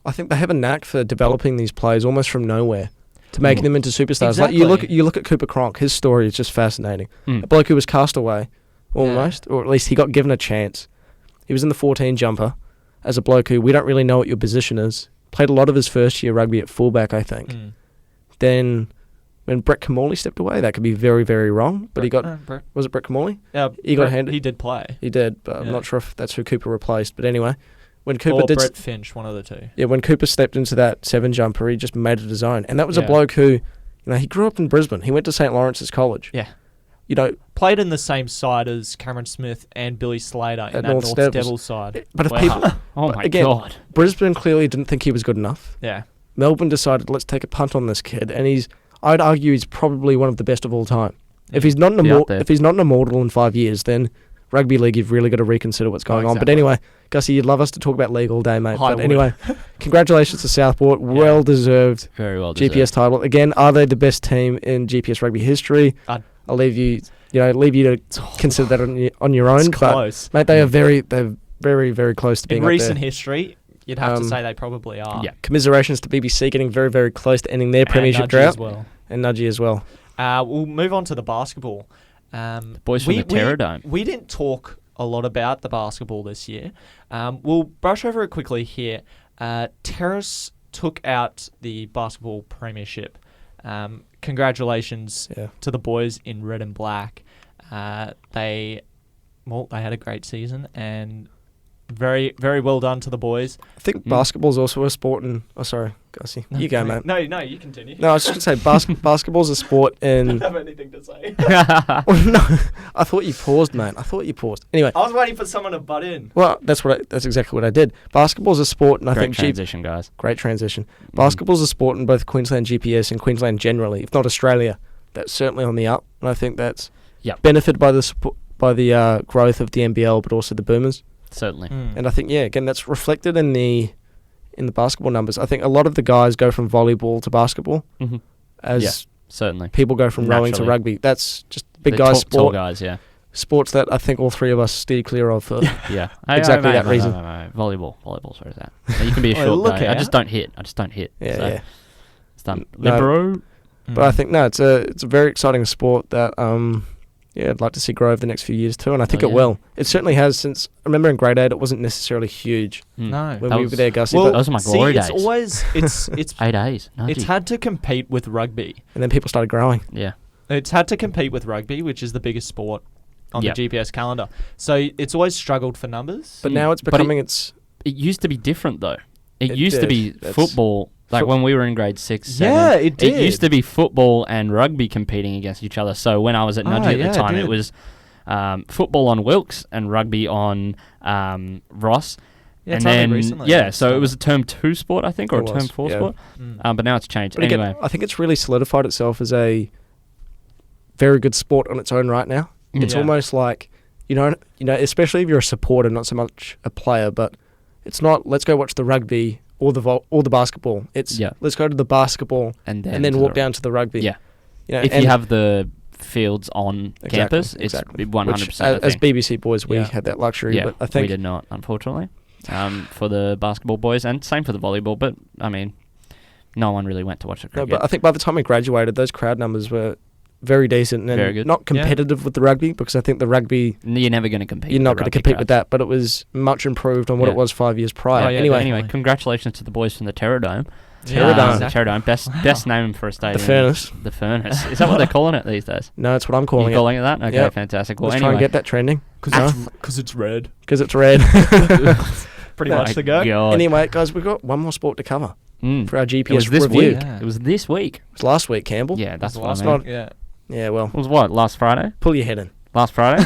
I think they have a knack for developing these players almost from nowhere to making them into superstars. Exactly. Like you look at Cooper Cronk. His story is just fascinating. A bloke who was cast away, almost, or at least he got given a chance. He was in the 14 jumper as a bloke who we don't really know what your position is. Played a lot of his first year rugby at fullback, I think. Then when Brett Kamali stepped away, that could be very, very wrong. But was it Brett Kamali? Yeah, he got handed. He did play. He did, but I'm not sure if that's who Cooper replaced. But anyway, when Cooper or Brett Finch, one of the two. Yeah, when Cooper stepped into that 7 jumper, he just made it his own. And that was a bloke who, he grew up in Brisbane. He went to St. Lawrence's College. Yeah. Played in the same side as Cameron Smith and Billy Slater in that North Devils side. But if people... Oh my God. Brisbane clearly didn't think he was good enough. Yeah. Melbourne decided, let's take a punt on this kid. And I'd argue he's probably one of the best of all time. If he's not an immortal in 5 years, then rugby league, you've really got to reconsider what's going on. But anyway, Gussy, you'd love us to talk about league all day, mate. But anyway, congratulations to Southport. Well deserved. Very well deserved. GPS title. Again, are they the best team in GPS rugby history? I'll leave you to consider that on your own. It's close. Mate, they're very, very close to being in up recent there. history. You'd have to say they probably are. Yeah. Commiserations to BBC getting very, very close to ending their premiership drought. And Nudgee as well. We'll move on to the basketball. Boys from the Terror Dome. We didn't talk a lot about the basketball this year. We'll brush over it quickly here. Terrace took out the basketball premiership. Congratulations to the boys in red and black. They had a great season, and Very, very well done to the boys. I think basketball's also a sport in... Oh, sorry, Gussy. You go, mate. No, you continue. No, I was just going to say basketball's a sport in... I don't have anything to say. Well, no, I thought you paused, mate. I thought you paused. Anyway. I was waiting for someone to butt in. Well, that's exactly what I did. Basketball's a sport, and I Great think... transition, guys. Great transition. Basketball's a sport in both Queensland GPS and Queensland generally, if not Australia. That's certainly on the up, and I think that's benefited by the growth of the NBL, but also the Boomers. Certainly. And I think, again, that's reflected in the basketball numbers. I think a lot of the guys go from volleyball to basketball, as certainly people go from rowing to rugby. That's just big guys sport. Tall guys, Sports that I think all three of us steer clear of for exactly that reason. Volleyball's where is that? You can be a short guy. I just don't hit. Yeah. It's done. Libero. But I think, it's a very exciting sport that... I'd like to see grow over the next few years too, and I think it will. It certainly has since... I remember in grade 8 it wasn't necessarily huge. No. When we were there, Gussy. Well, those are my glory days. It's always... It's 8 days. It's had to compete with rugby. And then people started growing. Yeah. It's had to compete with rugby, which is the biggest sport on the GPS calendar. So it's always struggled for numbers. But now it's becoming... It used to be different, though. It used to be football... Like when we were in grade 6, 7, yeah, it did. It used to be football and rugby competing against each other. So when I was at Nudgee at the time, it was football on Wilkes and rugby on Ross. Yeah, and then recently, so it was a term 2 sport, I think, or a term 4 sport. But now it's changed. But anyway, again, I think it's really solidified itself as a very good sport on its own right now. It's almost like you know, especially if you're a supporter, not so much a player, but it's not let's go watch the rugby. Or the basketball. It's let's go to the basketball and then walk down to the rugby. Yeah. If you have the fields on campus, it's 100%. As BBC boys, we had that luxury. Yeah, but I think we did not, unfortunately, for the basketball boys, and same for the volleyball. But I mean, no one really went to watch the cricket. No, but I think by the time we graduated, those crowd numbers were very decent and very good. Not competitive with the rugby, because I think the rugby... You're never going to compete. You're not going to compete with that, but it was much improved on what it was 5 years prior. Anyway, congratulations to the boys from the Terradome. Terradome. Best name for a stadium. The Furnace. The Furnace. Is that what they're calling it these days? No, it's what I'm calling it. You're calling it that? Okay, fantastic. Well, let's try and get that trending. Because it's red. Because it's red. Pretty much the go. God. Anyway, guys, we've got one more sport to cover for our GPS it was this review. Week. It was this week. It was last week, Campbell. Yeah, that's last what I mean. week. Yeah, well. It was what, last Friday? Pull your head in. Last Friday?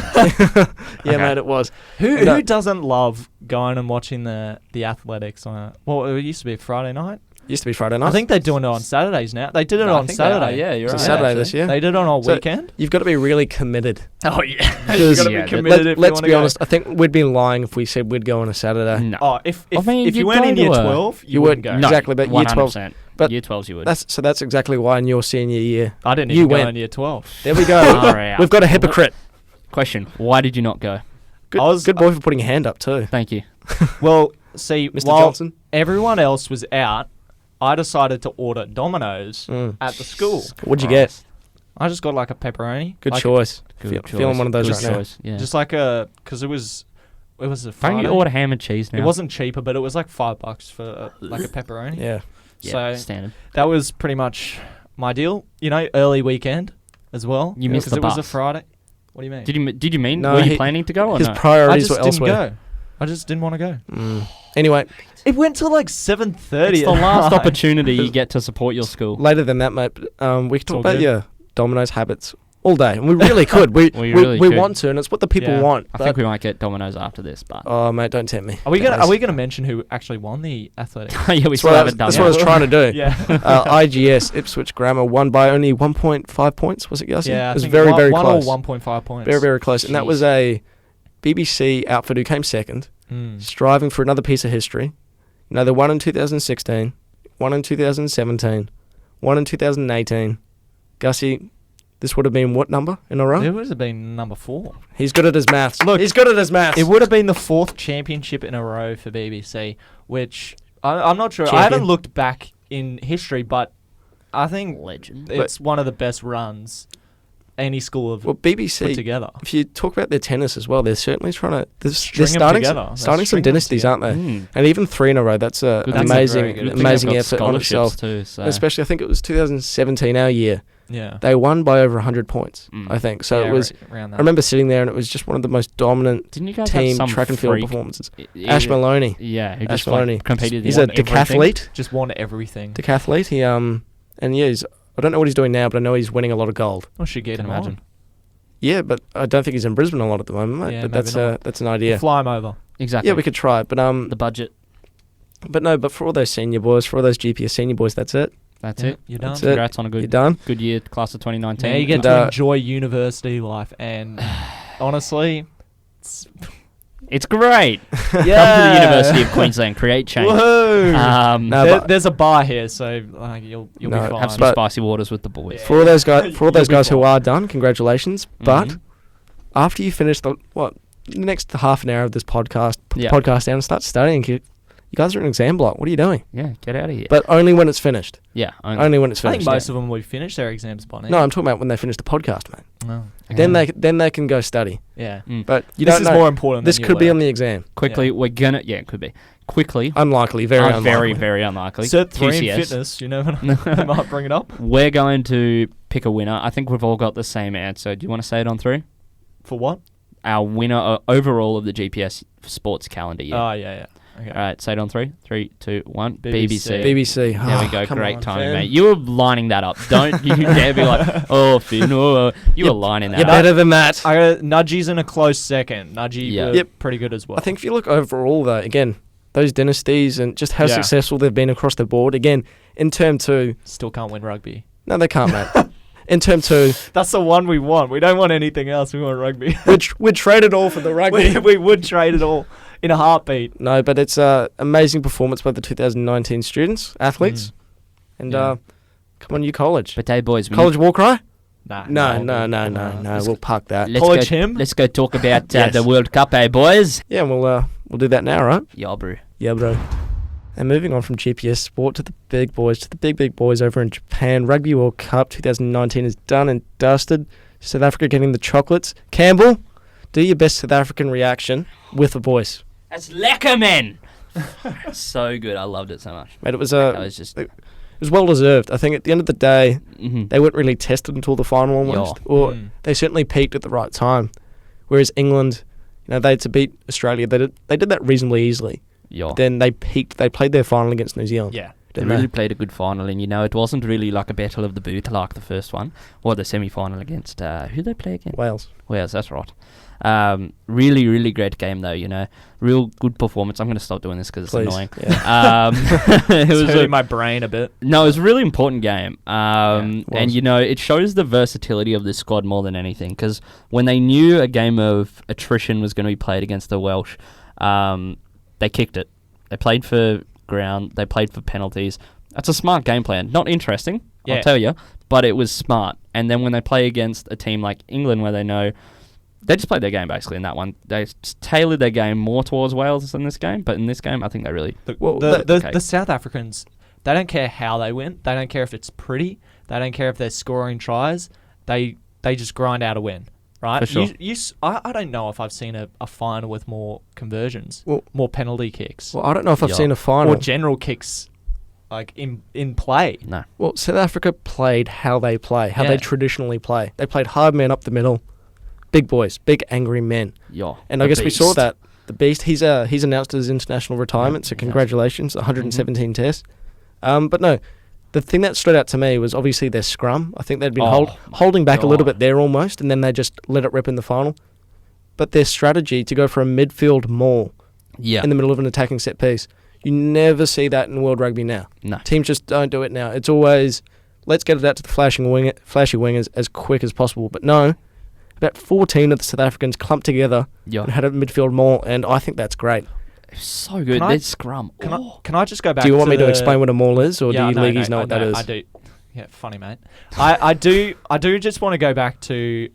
Mate, it was. Who doesn't love going and watching the athletics on it used to be a Friday night? Used to be Friday night. I think they're doing it on Saturdays now. They did it on Saturday. Yeah, you're right. It's Saturday this year. They did it on a weekend. You've got to be really committed. Oh, yeah. You've got to be committed let's be honest. I think we'd be lying if we said we'd go on a Saturday. No. Oh, if you weren't in year 12, you wouldn't go. No, exactly, but 100%. year 12. But year 12s you would. That's exactly why in your senior year. I didn't even go in year 12. There we go. We've got a hypocrite. Question, why did you not go? Good boy for putting a hand up too. Thank you. Well, see, Mr. while Johnson. everyone else was out, I decided to order Domino's at the school. What'd you get? I just got like a pepperoni. Good choice. Feeling one of those right now. Yeah. Just like because it was a Friday. Don't you order ham and cheese now? It wasn't cheaper, but it was like $5 for like a pepperoni. Yeah. So standard. That was pretty much my deal. Early weekend as well. You missed the bus. It was a bus. Friday. What do you mean? Did you mean? No, were you planning to go or his no? priorities were I just elsewhere. didn't go. I just didn't want to go. Anyway, it went till like 7:30. It's the last opportunity you get to support your school. later than that, mate. We could talk all about good. your Domino's habits all day, and we really could. We really could. want to, and it's what the people want. I think we might get Domino's after this, but Oh, mate, don't tempt me. Are we gonna mention who actually won the athletics? yeah, we That's still what haven't done that's that. what I was trying to do. Yeah. IGS Ipswich Grammar won by only 1.5 points. Was it, Gussy? Yeah, it was I think very one close. or 1.5 points. Very, very close. And that was a BBC outfit who came second, striving for another piece of history. They won in 2016, won in 2017, won in 2018. Gussy, this would have been what number in a row? It would have been number 4. He's good at his maths. Look, he's good at his maths. It would have been the 4th championship in a row for BBC, which I'm not sure. Champion. I haven't looked back in history, but I think Legend. it's one of the best runs any school have Well, BBC, put together. if you talk about their tennis as well, they're certainly trying to... They're String 'em starting together. They're starting some stringing them dynasties, aren't they? And even 3 in a row, that's an That's a amazing very good- amazing Got effort on itself. scholarships too, so. Especially, I think it was 2017, our year. Yeah. They won by over 100 points, I think. So Yeah, it was. around that. I remember sitting there, and it was just one of the most dominant Didn't you guys team have some track and field freak- performances. I- Ash Maloney, Yeah, who Ash just like, Maloney. competed. He's in a decathlete. Just won everything. Decathlete. He and yeah, I don't know what he's doing now, but I know he's winning a lot of gold. I should get Can him imagine. on. Yeah, but I don't think he's in Brisbane a lot at the moment, mate. Yeah, but maybe that's not. that's an idea. We'll fly him over. Exactly. Yeah, we could try it, but the budget. but for all those senior boys, for all those GPS senior boys, that's it. That's Yeah, it. You're done. That's it. Congrats on a You're good done. good year, class of 2019. Now you get And, to enjoy university life, and honestly, It's great. yeah, Come to the University of Queensland, create change. Woohoo! No, but- There's a bar here, so you'll No, be fine. Have some But- spicy waters with the boys. Yeah. For all those guys, You'll be who fine. are done, congratulations. But Mhm. after you finish the next half an hour of this podcast, put Yeah. the podcast down and start studying. You guys are an exam block. What are you doing? Yeah, get out of here. But only when it's finished. yeah, Only when it's I think finished. most of them will finish their exams by now. No, I'm talking about when they finish the podcast, mate. No. Then they can go study. Yeah. But you This don't is know. more important. This than could be on the the exam. Quickly, we're gonna. Yeah, it could be. Quickly. Unlikely, very unlikely. Very, very unlikely. Cert 3 in QCS. fitness. You never know. They might bring it up. We're going to pick a winner. I think we've all got the same answer. Do you want to say it on 3? For what? Our winner overall of the GPS sports calendar year. Oh, yeah. Okay. All right, say it on 3. 3, 2, 1. BBC. BBC. There we go. Come Great on, timing, fam. mate. You were lining that up. Don't you dare be like, oh, Finn. Oh, you were lining that You're up. better than that. I got Nudgy's in a close second. Nudgy Yeah. were Yep. pretty good as well. I think if you look overall, though, again, those dynasties and just how Yeah. successful they've been across the board. Again, in term 2, still can't win rugby. no, they can't, mate. In term 2, That's the one we want. We don't want anything else. We want rugby. we'd trade it all for the rugby. we would trade it all in a heartbeat. No, but it's amazing performance by the 2019 students, athletes. And Yeah. come on, you college. But hey, boys, we College war cry? Nah. No. We'll park that. let's College go, him? Let's go talk about Yes. the World Cup, eh, boys? Yeah, and we'll do that now, right? Yeah, bro. Yeah, bro. And moving on from GPS sport to the big boys, to the big boys over in Japan. Rugby World Cup 2019 is done and dusted. South Africa getting the chocolates. Campbell, do your best South African reaction with a voice. That's lekker, man. So good. I loved it so much. Mate, it was That was just. it was well deserved. I think at the end of the day, Mhm. they weren't really tested until the final almost. Yeah. Or they certainly peaked at the right time. Whereas England, they had to beat Australia. They did that reasonably easily. Yeah. Then they peaked. They played their final against New Zealand. Yeah. They Didn't really they? played a good final, and it wasn't really like a battle of the boot like the first one, or the semi-final against who they play against? Wales. Wales, that's right. Really, really great game though. Real good performance. I'm going to stop doing this because it's Please. annoying. Yeah. It It's was hurting my brain a bit. no, it was a really important game. it was. And it shows the versatility of this squad more than anything. Because when they knew a game of attrition was going to be played against the Welsh, they kicked it. They played for ground. They played for penalties. That's a smart game plan. Not interesting, Yeah. I'll tell you, but it was smart. And then when they play against a team like England, where they know they just played their game basically in that one, they tailored their game more towards Wales in this game. But in this game, I think they really. Well, The South Africans, they don't care how they win. They don't care if it's pretty. They don't care if they're scoring tries. They just grind out a win, right? For sure. I don't know if I've seen a final with more conversions, Well- more penalty kicks, Well, I don't know if I've Yeah. seen a final. or general kicks, like in play. No. Well, South Africa played how they play, how Yeah. they traditionally play. They played hard men up the middle, big boys, big angry men. Yeah. And I the guess we saw beast. that. The Beast, he's announced his international retirement, so he has. congratulations, 117 tests. But no, the thing that stood out to me was obviously their scrum. I think they'd been Oh, holding back a little God. bit there almost, and then they just let it rip in the final. But their strategy to go for a midfield maul Yeah. in the middle of an attacking set piece, you never see that in World Rugby now. No. Teams just don't do it now. It's always, let's get it out to the flashy wingers as quick as possible. But no, about 14 of the South Africans clumped together Yeah. and had a midfield maul, and I think that's great. So good. Can I- Their scrum. Can I just go back? Do you want me to the- explain what a maul is, or Yeah, do you no, leagueies no, know what that is? I do. Yeah, funny, mate. I do just want to go back to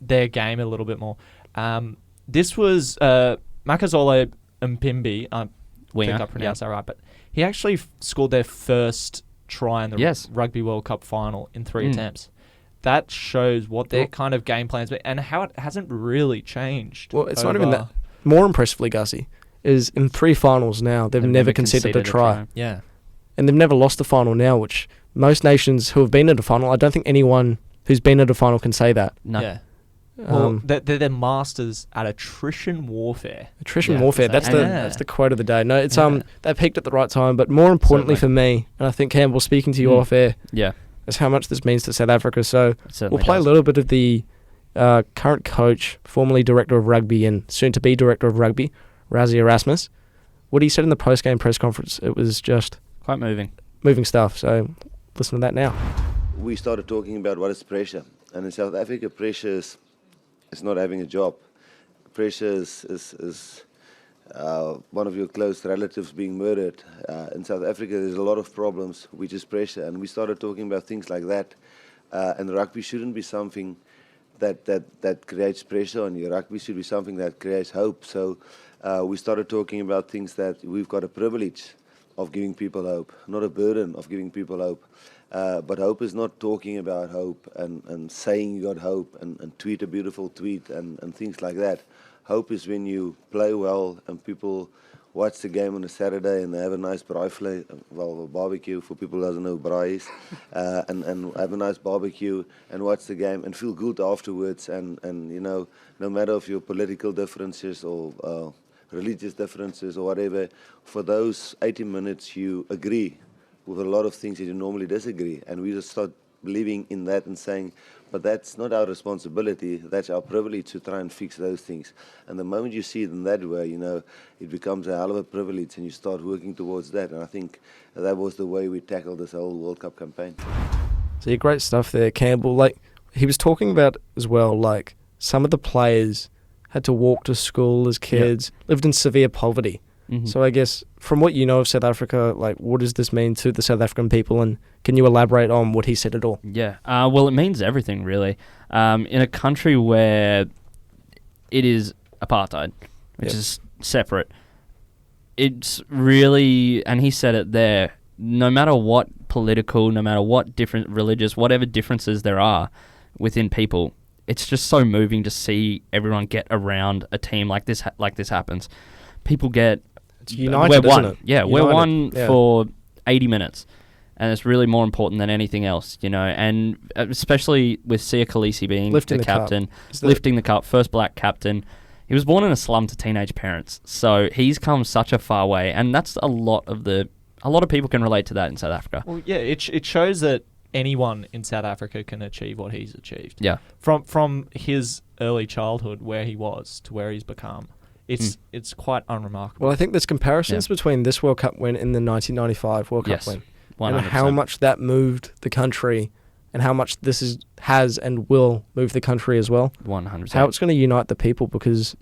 their game a little bit more. This was Makazole Mpimbi. I Winger, think I pronounced that right, but he actually scored their first try in the Yes. Rugby World Cup final in 3 Mm. attempts. That shows what their Well- kind of game plans be and how it hasn't really changed. Well, it's not even over- that. More impressively, Gussy, is in 3 finals now, they've never conceded a try. Yeah. And they've never lost a final now, which most nations who have been at a final, I don't think anyone who's been at a final can say that. No. Yeah. Well, they're masters at attrition warfare. Attrition warfare. That's Yeah. the quote of the day. No, it's they peaked at the right time, but more importantly for me, and I think Campbell, speaking to you off air, Yeah. is how much this means to South Africa. So It certainly we'll play does. a little bit of the current coach, formerly director of rugby and soon to be director of rugby, Rassie Erasmus. What he said in the post-game press conference, it was just Quite moving. moving stuff. So listen to that now. We started talking about what is pressure. And in South Africa, pressure is not having a job. Pressure is one of your close relatives being murdered. In South Africa, there's a lot of problems, which is pressure. And we started talking about things like that. And rugby shouldn't be something that creates pressure on you. Rugby should be something that creates hope. So we started talking about things that we've got a privilege of giving people hope, not a burden of giving people hope. But hope is not talking about hope and saying you got hope and tweet a beautiful tweet and things like that. Hope is when you play well and people watch the game on a Saturday and they have a nice braai, well, barbecue for people who doesn't know braai is, and have a nice barbecue and watch the game and feel good afterwards. And you know, no matter if your political differences or religious differences or whatever, for those 80 minutes you agree with a lot of things that you normally disagree, and we just start believing in that and saying, but that's not our responsibility, that's our privilege to try and fix those things. And the moment you see it in that way, you know, it becomes a hell of a privilege and you start working towards that. And I think that was the way we tackled this whole World Cup campaign. So great stuff there, Campbell. Like he was talking about as well, like some of the players had to walk to school as kids, lived in severe poverty. Mm-hmm. So I guess from what you know of South Africa, like what does this mean to the South African people, and can you elaborate on what he said at all? Yeah, well, it means everything, really. In a country where it is apartheid, which is separate, it's really, and he said it there, no matter what political, no matter what different religious, whatever differences there are within people, it's just so moving to see everyone get around a team like this happens. People get... It's united, we're one. isn't it? Yeah, United. we're one Yeah. for 80 minutes. And it's really more important than anything else, you know. And especially with Sia Khaleesi being Lifting the the cup. captain, Is that- lifting the cup, first black captain. He was born in a slum to teenage parents, so he's come such a far way. And that's a lot of people can relate to that in South Africa. Well, yeah, it shows that anyone in South Africa can achieve what he's achieved. Yeah, From his early childhood, where he was, to where he's become. It's quite unremarkable. Well, I think there's comparisons between this World Cup win and the 1995 World Cup Yes, win, 100%. and how much that moved the country, and how much this has and will move the country as well. 100%. How it's going to unite the people, because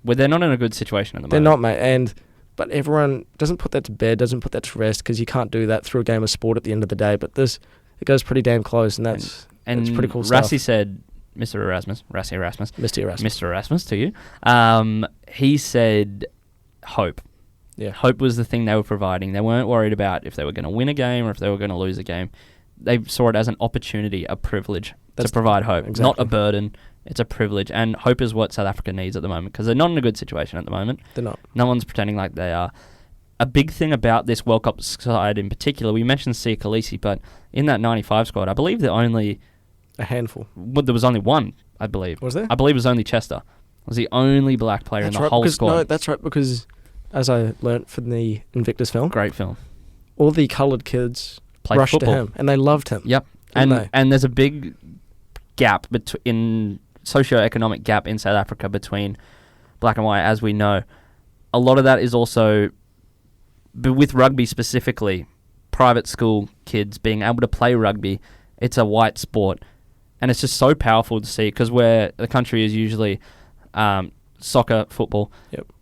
Well, they're not in a good situation at the they're moment. not, mate. But everyone doesn't put that to bed, doesn't put that to rest, because you can't do that through a game of sport at the end of the day. But it goes pretty damn close, and that's pretty cool stuff. Rassie said, Rassie Erasmus, Mr. Erasmus. Mr. Erasmus to you. He said hope. Yeah. Hope was the thing they were providing. They weren't worried about if they were going to win a game or if they were going to lose a game. They saw it as an opportunity, a privilege to provide hope, exactly. not a burden. It's a privilege, and hope is what South Africa needs at the moment, because they're not in a good situation at the moment. They're not. No one's pretending like they are. A big thing about this World Cup side in particular, we mentioned Sia Khaleesi, but in that 95 squad, I believe there was only one, I believe. Was there? I believe it was only Chester. Was the only black player in the whole squad. No, that's right, because as I learnt from the Invictus film, Great film. all the coloured kids Played rushed football. to him, and they loved him. Yep. Didn't they? And there's a big gap in socio-economic gap in South Africa between black and white, as we know. A lot of that is also, but with rugby specifically, private school kids being able to play rugby. It's a white sport, and it's just so powerful to see, because where the country is usually soccer, football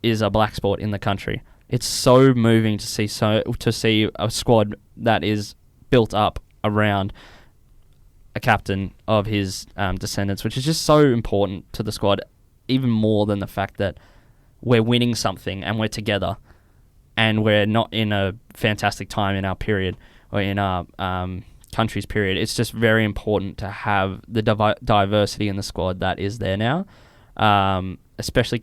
is a black sport in the country. It's so moving to see a squad that is built up around a captain of his descendants, which is just so important to the squad, even more than the fact that we're winning something and we're together and we're not in a fantastic time in our period or in our country's period. It's just very important to have the diversity in the squad that is there now, especially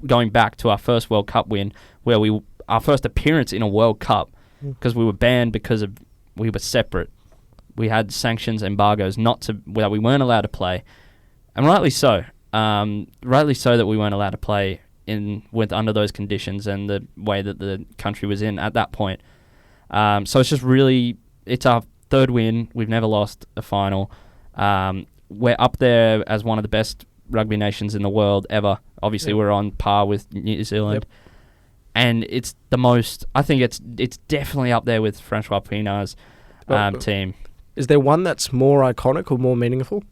going back to our first World Cup win, where our first appearance in a World Cup, because we were banned because of we were separate. We had sanctions, embargoes, that we weren't allowed to play, and rightly so. Rightly so that we weren't allowed to play under those conditions and the way that the country was in at that point. So it's our third win. We've never lost a final. We're up there as one of the best rugby nations in the world ever. Obviously, we're on par with New Zealand. Yep. And it's the most... I think it's definitely up there with Francois Pienaar's team. Is there one that's more iconic or more meaningful?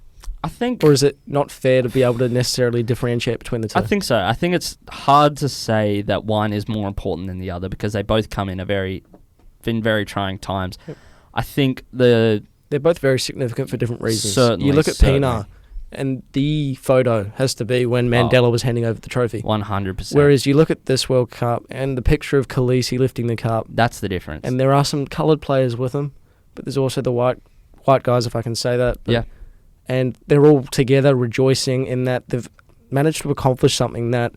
I think... Or is it not fair to be able to necessarily differentiate between the two? I think so. I think it's hard to say that one is more important than the other because they both come in very trying times. Yep. I think they're both very significant for different reasons. Certainly, you look at Pienaar, and the photo has to be when Mandela was handing over the trophy. 100%. Whereas you look at this World Cup and the picture of Khaleesi lifting the cup. That's the difference. And there are some coloured players with them, but there's also the white guys, if I can say that. Yeah. And they're all together rejoicing in that they've managed to accomplish something that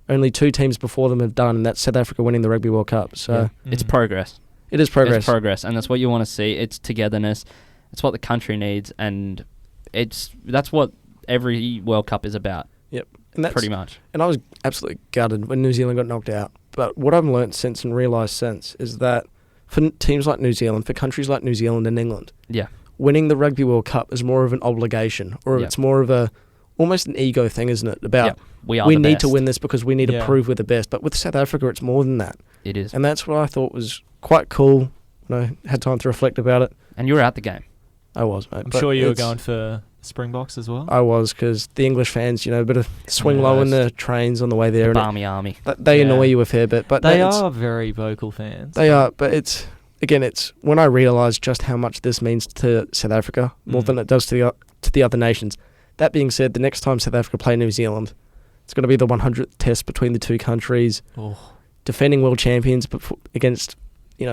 only two teams before them have done, and that's South Africa winning the Rugby World Cup. So it's progress. It is progress. It's progress, and that's what you want to see. It's togetherness. It's what the country needs, and that's what every World Cup is about. Yep. And that's pretty much. And I was absolutely gutted when New Zealand got knocked out. But what I've learnt since and realised since is that for teams like New Zealand, for countries like New Zealand and England, winning the Rugby World Cup is more of an obligation, or it's more of almost an ego thing, isn't it? About we need to win this because we need to prove we're the best. But with South Africa, it's more than that. It is. And that's what I thought was quite cool when I had time to reflect about it. And you were at the game. I was, mate. I'm sure you were going for Springboks as well. I was, because the English fans, a bit of swing low in the trains on the way there. The Barmy Army. They annoy you a fair bit. But they are very vocal fans. They are, but it's when I realised just how much this means to South Africa, more than it does to the other nations. That being said, the next time South Africa play New Zealand, it's going to be the 100th test between the two countries. Oh. Defending world champions, but against,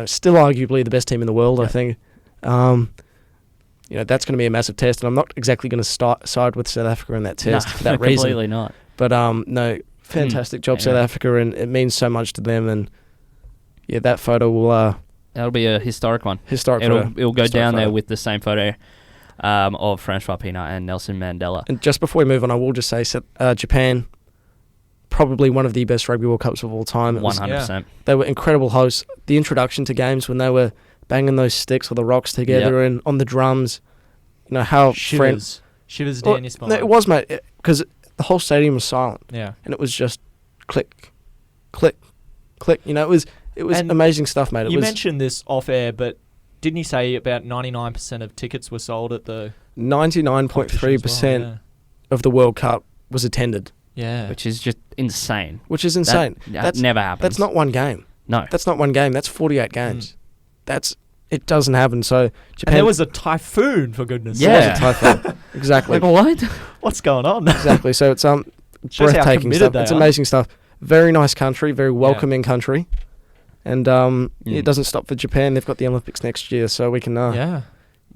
still arguably the best team in the world, I think. That's going to be a massive test, and I'm not exactly going to side with South Africa in that test for that reason. Completely not. But no, fantastic job, South Africa, and it means so much to them. And that photo will. That'll be a historic one. It'll go down there with the same photo of Francois Pienaar and Nelson Mandela. And just before we move on, I will just say Japan, probably one of the best Rugby World Cups of all time. 100%. They were incredible hosts. The introduction to games when they were banging those sticks or the rocks together and on the drums, how shivers down your spine. No, it was, mate, because the whole stadium was silent. Yeah, and it was just click, click, click. It was amazing stuff, mate. You mentioned this off air, but didn't you say about 99% of tickets were sold at the 99.3% of the World Cup was attended? Yeah, which is just insane. That never happens. That's not one game. No, that's not one game. That's 48 games. It doesn't happen. So Japan. And there was a typhoon, for goodness' sake. Yeah, a typhoon. Exactly. What? What's going on? Exactly. So it's breathtaking stuff. It's amazing stuff. Very nice country. Very welcoming country. And it doesn't stop for Japan. They've got the Olympics next year, so we can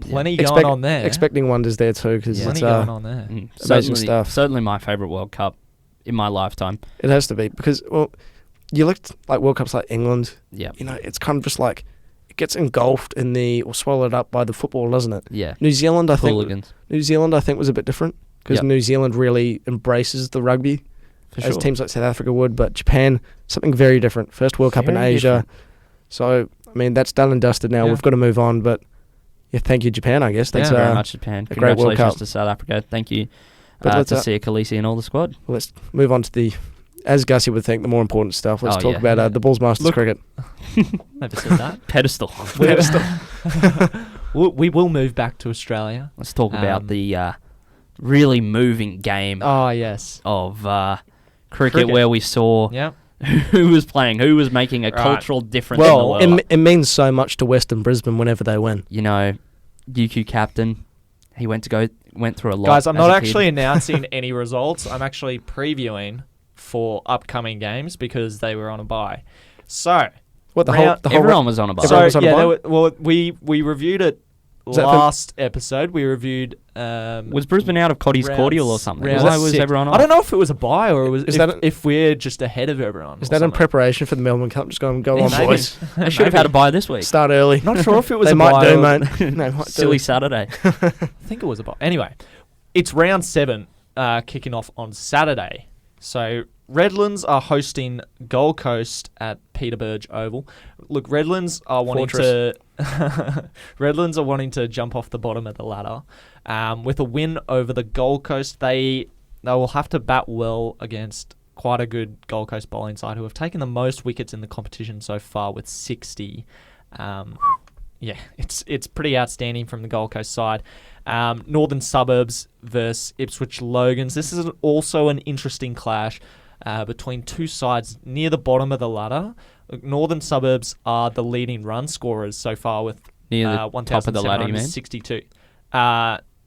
plenty going on there. Expecting wonders there too, because plenty going on there. Amazing stuff. Certainly my favourite World Cup in my lifetime. It has to be, because you looked like World Cups like England. Yeah, it's kind of just like it gets engulfed in or swallowed up by the football, doesn't it? Yeah. New Zealand, I think was a bit different, because New Zealand really embraces the rugby. As teams like South Africa would, but Japan, something very different. First World Cup in Asia. So, that's done and dusted now. We've got to move on, but thank you, Japan, I guess. Thanks very much, Japan. Congratulations to South Africa. Thank you to see Khaleesi and all the squad. Let's move on to as Gussy would think, the more important stuff. Let's talk about the Bulls Masters cricket. Never said that. Pedestal. We will move back to Australia. Let's talk about the really moving game of cricket, where we saw who was playing, who was making a cultural difference in the world. It means so much to Western Brisbane whenever they win. UQ captain, he went through a lot. Guys, I'm not actually announcing any results. I'm actually previewing for upcoming games because they were on a bye. So, everyone was on a bye. So, we reviewed it last episode we reviewed. Was Brisbane out of Coddy's cordial or something? Why was everyone off? I don't know if it was a bye or it was Is if we're just ahead of everyone. Is that in preparation for the Melbourne Cup? Just go on, Maybe. boys. They should have had a bye this week. Start early. Not sure if it was They a might bye. do, or- mate. They might Silly do. Saturday. I think it was a bye. Anyway, it's round 7 kicking off on Saturday. So Redlands are hosting Gold Coast at Peterburge Oval. Look, Redlands are wanting to jump off the bottom of the ladder. With a win over the Gold Coast, they will have to bat well against quite a good Gold Coast bowling side who have taken the most wickets in the competition so far with 60. It's pretty outstanding from the Gold Coast side. Northern Suburbs versus Ipswich Logans. This is also an interesting clash between two sides near the bottom of the ladder. Northern Suburbs are the leading run scorers so far with Near the top of the ladder, you mean? 1,762.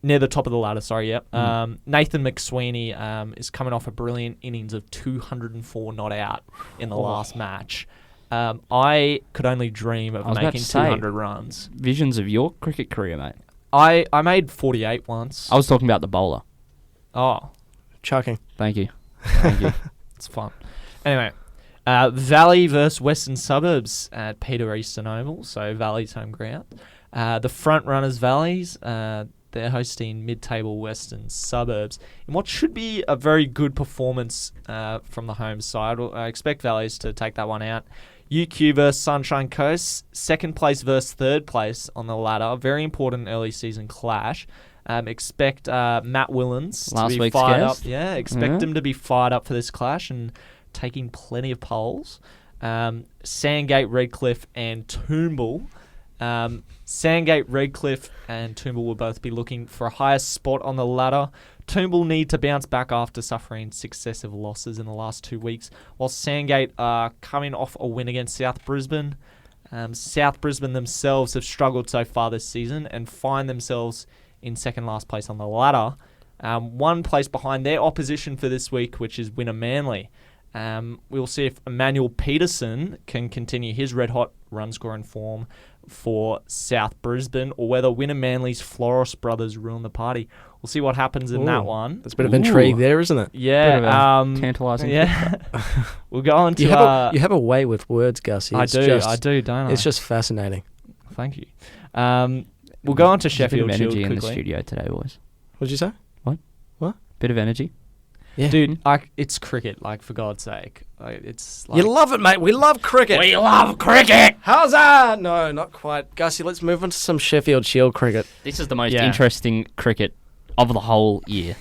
Near the top of the ladder, sorry, yep. Nathan McSweeney is coming off a brilliant innings of 204 not out in the last match. I could only dream of making 200 runs. Visions of your cricket career, mate. I made 48 once. I was talking about the bowler. Oh, Chucking. Thank you. Thank you. it's fun. Anyway, Valley versus Western Suburbs at Peter Eastern Oval, so Valley's home ground. The front runners, Valleys, they're hosting mid-table Western Suburbs in what should be a very good performance from the home side. I expect Valleys to take that one out. UQ versus Sunshine Coast, second place versus third place on the ladder. Very important early season clash. Expect Matt Willens Last to be week's fired guest. up. Yeah, expect him to be fired up for this clash and taking plenty of polls. Sandgate, Redcliffe, and Toombul. Sandgate, Redcliffe, and Toombul will both be looking for a higher spot on the ladder. Toombul need to bounce back after suffering successive losses in the last 2 weeks, while Sandgate are coming off a win against South Brisbane. South Brisbane themselves have struggled so far this season and find themselves in second last place on the ladder. One place behind their opposition for this week, which is Winner Manly. We'll see if Emmanuel Peterson can continue his red-hot run-scoring form for South Brisbane, or whether Winner Manly's Floros brothers ruin the party. We'll see what happens in that one. There's a bit of intrigue there, isn't it? Yeah, tantalising. Yeah, we'll go on to. You have a way with words, Gussy. I It's do, just- don't I? It's just fascinating. Thank you. We'll go on to Sheffield Bit of Shield energy in the quickly. studio today, boys. What'd you say? Bit of energy. Yeah. Dude, it's cricket, like, for God's sake. It's like, You love it, mate. We love cricket. We love cricket. How's that? No, not quite. Gussy, let's move on to some Sheffield Shield cricket. This is the most Yeah. interesting cricket of the whole year.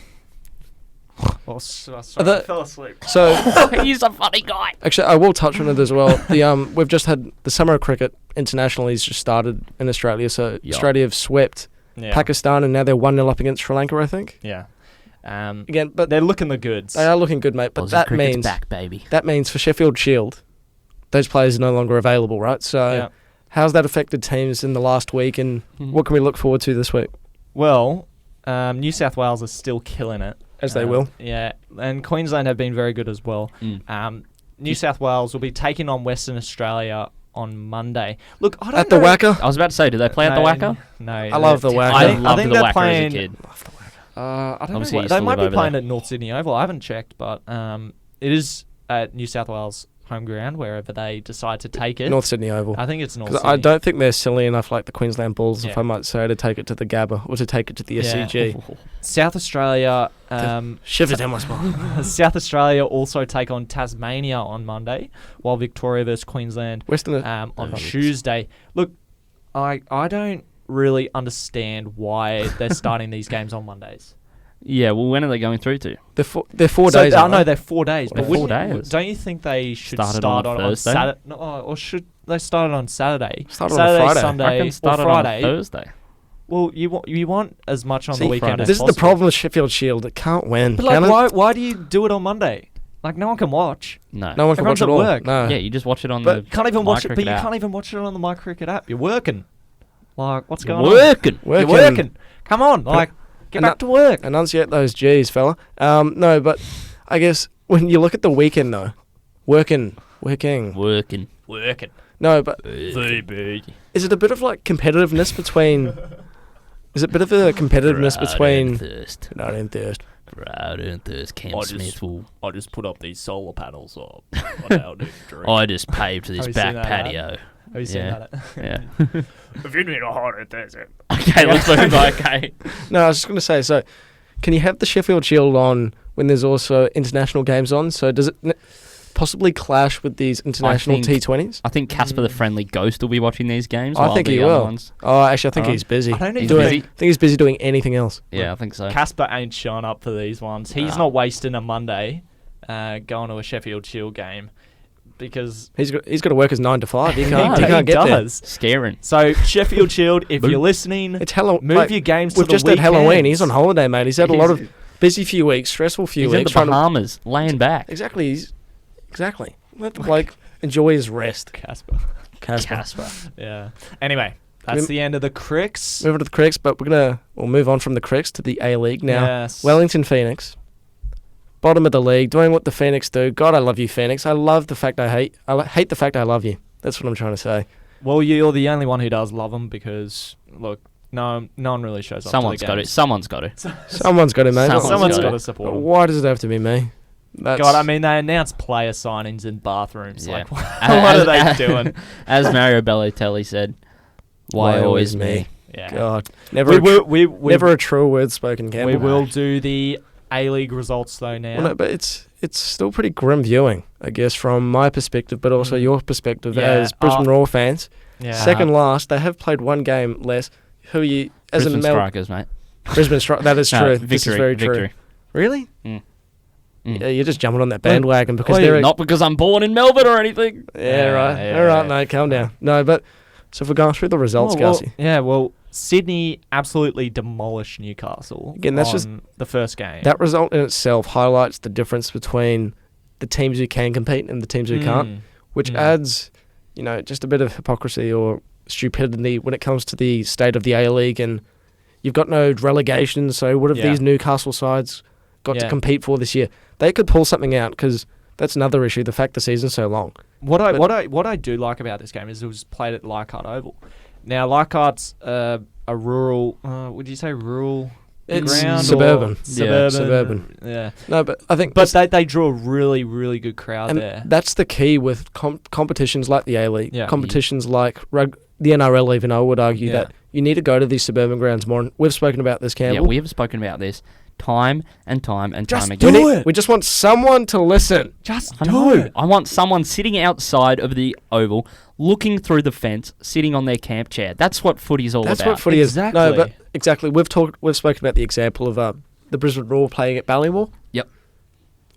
Oh, sorry, The- I fell asleep. So, He's a funny guy. actually, I will touch on it as well. We've just had the summer of cricket internationally has just started in Australia. So Yeah. Australia have swept Yeah. Pakistan, and now they're 1-0 up against Sri Lanka, I think. Yeah. Again, but They're looking the goods. they are looking good, mate. But Aussie that cricket's means back, baby. for Sheffield Shield, those players are no longer available, right? So, Yeah. how's that affected teams in the last week, and what can we look forward to this week? Well, New South Wales are still killing it. As they will. Yeah, and Queensland have been very good as well. New South Wales will be taking on Western Australia on Monday. Look, I don't At the know- Wacker? I was about to say, do they play at the Wacker? No. I love the Wacker. I I loved think the they're Wacker playing, as a kid. I don't Obviously, know. used They to might live be over playing there. at North Sydney Oval. I haven't checked, but it is at New South Wales home ground, wherever they decide to take it. North Sydney Oval. I think it's North 'Cause Sydney. I don't think they're silly enough like the Queensland Bulls, if Yeah. I might say, to take it to the Gabba or to take it to the SCG. South Australia. Shift it down my spine. South Australia also take on Tasmania on Monday, while Victoria versus Queensland Western on Tuesday. Look, I don't really understand why they're starting these games on Mondays. Yeah, well, when are they going through to? They're 4 So days. I aren't know they? they're 4 days, They're but 4 days. don't you think they should Started start on a on Thursday? Saturday? No, or should they start it on Saturday? Start on a Saturday, Friday. I Sunday, can start or it on Friday. Thursday. Well, you want as much on See, the weekend Friday. as This is possible. the problem with Sheffield Shield. It can't win. But can like, it? why do you do it on Monday? Like, no one can watch. No. No one can Everyone's watch it at all. work. No. Yeah, you just watch it on But the can't even watch it. But MyCricket you app. can't even watch it on the MyCricket app. You're working. Like, what's going You're on? working. You're working. Come on, like, get back to work. Enunciate those G's, fella. No, but I guess when you look at the weekend, though, working. Working. No, but is it a bit of like competitiveness between Is it a bit of a competitiveness between thirst. Proud and Thirst? Proud and thirst. Cam Smith will. I just put up these solar panels on. I just paved this Have you back seen that, patio. Have you seen that? Yeah. If you need a hard desert. Okay, let's move on. Okay. No, I was just going to say, so can you have the Sheffield Shield on when there's also international games on? So does it possibly clash with these international T20s? I think Casper the Friendly Ghost will be watching these games. I think he will. Oh, actually, I think he's busy. I don't He's even busy. I think he's busy doing anything else. Yeah, I think so. Casper ain't showing up for these ones. He's not wasting a Monday going to a Sheffield Shield game because He's got to work his 9 to 5. He he can't get does. Scaring. So Sheffield Shield, if you're listening, there. It's Halloween. move your games to We've the just had Halloween. weekends. He's on holiday, mate. He's had a lot of busy few weeks, stressful few He's in weeks. the trying to- Bahamas, laying back. Exactly. Let the bloke enjoy his rest. Casper. Casper. Yeah. Anyway, that's the end of the Cricks. Move on to the Cricks, but we'll move on from the Cricks to the A-League now. Yes. Wellington Phoenix, bottom of the league, doing what the Phoenix do. God, I love you, Phoenix. I love the fact I hate the fact I love you. That's what I'm trying to say. Well, you're the only one who does love them because, look, no one really shows up Someone's to the got it. games. Someone's got it. Someone's got to, mate. Someone's got got it. to support But them. why does it have to be me? That's, God, I mean, they announced player signings in bathrooms. Yeah. Like, what are they doing? As Mario Balotelli said, why always me? Yeah. God, never We never a true word spoken, Campbell. we will do the A-League results, though, now. Well, no, but it's still pretty grim viewing, I guess, from my perspective, but also your perspective Yeah, as Brisbane Roar fans. yeah. Second last, they have played one game less. Who are you as Brisbane a Mel? Strikers, mate. Brisbane Strikers. That is No, true. victory, This is very victory. true. Really? Mm. Yeah, you're just jumping on that bandwagon because Well, they're not because I'm born in Melbourne or anything. Yeah, right. Yeah, All right, yeah. mate, calm down. No, but so if we're going through the results, Gussy. Well, Sydney absolutely demolished Newcastle. Again, that's just on the first game. That result in itself highlights the difference between the teams who can compete and the teams who can't, which adds, just a bit of hypocrisy or stupidity when it comes to the state of the A-League, and you've got no relegation, so what have these Newcastle sides got to compete for this year? They could pull something out because that's another issue, the fact the season's so long. What I do like about this game is it was played at Leichhardt Oval. Now, Leichhardt's a rural, would you say rural It's ground? suburban. Or Suburban. Yeah. No, but I think But they draw a really, really good crowd and there. that's the key with competitions like the A-League, Yeah. competitions like the NRL even, I would argue Yeah. that you need to go to these suburban grounds more. And we've spoken about this, Campbell. Yeah, we have spoken about this time and time and Just time do again. it. We just want someone to listen. Just I do know. it. I want someone sitting outside of the oval, looking through the fence, sitting on their camp chair. That's what footy's all That's about. what footy is. No, Exactly. but exactly. We've spoken about the example of the Brisbane Roar playing at Ballymore. Yep.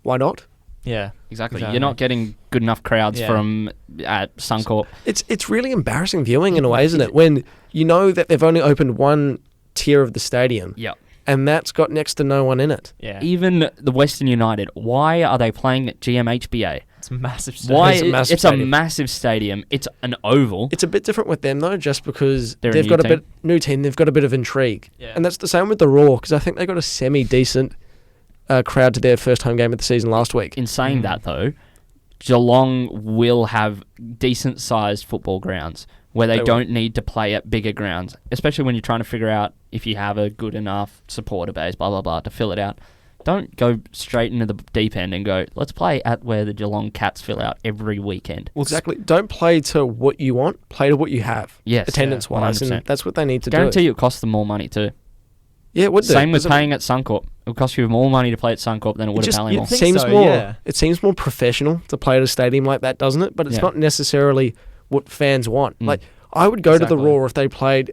Why not? Yeah. Exactly. You're not getting good enough crowds Yeah. from Suncorp. It's really embarrassing viewing in a way, isn't it? When you know that they've only opened one tier of the stadium. Yep. And that's got next to no one in it. Yeah. Even the Western United, why are they playing at GMHBA? It's a massive Why? It's a massive It's a stadium. massive stadium. It's an oval. It's a bit different with them though, just because They're a they've new got a team. bit new team. They've got a bit of intrigue, Yeah. and that's the same with the Raw because I think they got a semi-decent crowd to their first home game of the season last week. In saying that, though, Geelong will have decent-sized football grounds where they They will. don't need to play at bigger grounds, especially when you're trying to figure out if you have a good enough supporter base, blah, blah, blah, to fill it out. Don't go straight into the deep end and go, let's play at where the Geelong Cats fill out every weekend. Well, exactly. Don't play to what you want. Play to what you have. Yes, attendance-wise, 100%. and that's what they need to Guarantee do. you it costs them more money too. Yeah, it would do. Same with 'cause paying at Suncorp. It will cost you more money to play at Suncorp than it would at just- Ballymore. you'd think seems so, more. yeah. It seems more professional to play at a stadium like that, doesn't it? But it's Yeah. not necessarily what fans want. Mm. Like I would go to the Exactly. Raw if they played,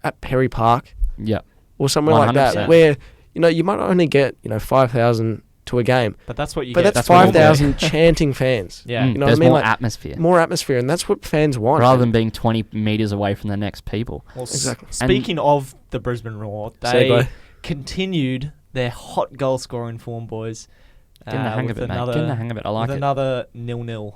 at Perry Park Yeah. or somewhere like that, 100%. where you might only get 5,000 to a game, But that's what you but get. that's what you 5,000 chanting fans. Yeah. You know There's what I mean? more Like, atmosphere. more atmosphere, and that's what fans want. Rather than being 20 metres away from the next people. Well, Exactly. Speaking of the Brisbane Roar, Segue. they continued their hot goal scoring form, boys. Get in the hang of with it, mate. Get in the hang of it. I like with it. another 0-0.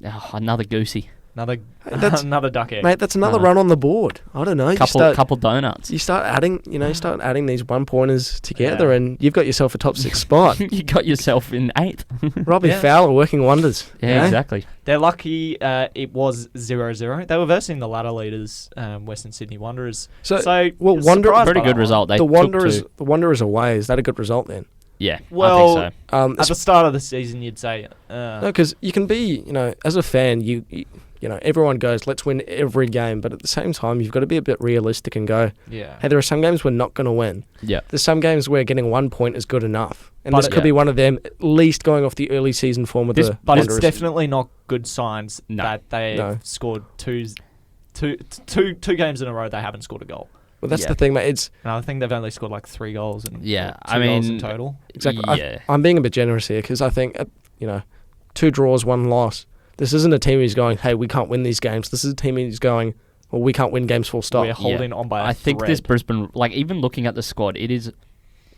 Oh, another Gussy. That's- another duck egg. Mate, that's another run on the board. I don't know. Couple donuts. You start adding, these 1-pointers together, and you've got yourself a top 6 spot. You got yourself in 8th. Robbie Fowler working wonders. Yeah, exactly. They're lucky it was 0-0. They were versing the ladder leaders, Western Sydney Wanderers. Pretty good result. They the took the Wanderers away. Is that a good result then? Yeah, Well, I think so. at the start of the season, you'd say... No, because you can be, as a fan, you everyone goes, let's win every game. But at the same time, you've got to be a bit realistic and go, hey, there are some games we're not going to win. Yeah. There's some games where getting 1 point is good enough. And But this could be one of them, at least going off the early season form of the But Wanderers. it's definitely not good signs that they've scored two games in a row they haven't scored a goal. Well, that's the thing, mate. And I think they've only scored like 3 goals and goals in total. Exactly. Yeah. I'm being a bit generous here because I think, 2 draws, 1 loss. This isn't a team who's going, hey, we can't win these games. This is a team who's going, well, we can't win games full stop. We're holding on by a I think thread. this Brisbane, even looking at the squad, it is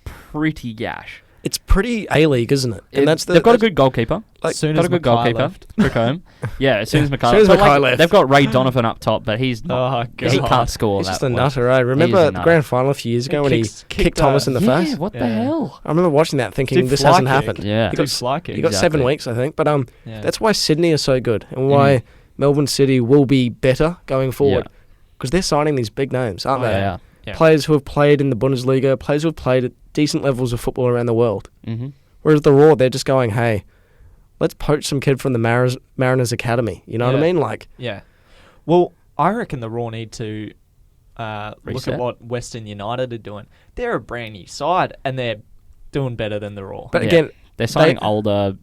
pretty gash. It's pretty A-League, isn't it? And They've got a good goalkeeper. As soon got as a good Mackay goalkeeper. left. Crickham. Yeah, as soon as Mackay As soon as Mackay left. They've got Ray Donovan up top, but he's not. God. He can't score He's that just a well. nutter, eh? Remember He's a the nutter. grand final a few years ago when he kicked Thomas in the face? What the hell? I remember watching that thinking Dude, this fly hasn't kick. happened. Yeah. He Dude, got, fly kick. he got 7 Exactly. weeks, I think. But Yeah. that's why Sydney is so good and why Melbourne City will be better going forward. Because they're signing these big names, aren't they? Yeah. Yeah. Players who have played in the Bundesliga, players who have played at decent levels of football around the world. Mm-hmm. Whereas the Raw, they're just going, hey, let's poach some kid from the Mariners Academy. You know what I mean? Yeah. Well, I reckon the Raw need to look Reset. at what Western United are doing. They're a brand new side, and they're doing better than the Raw. But again, they're signing older,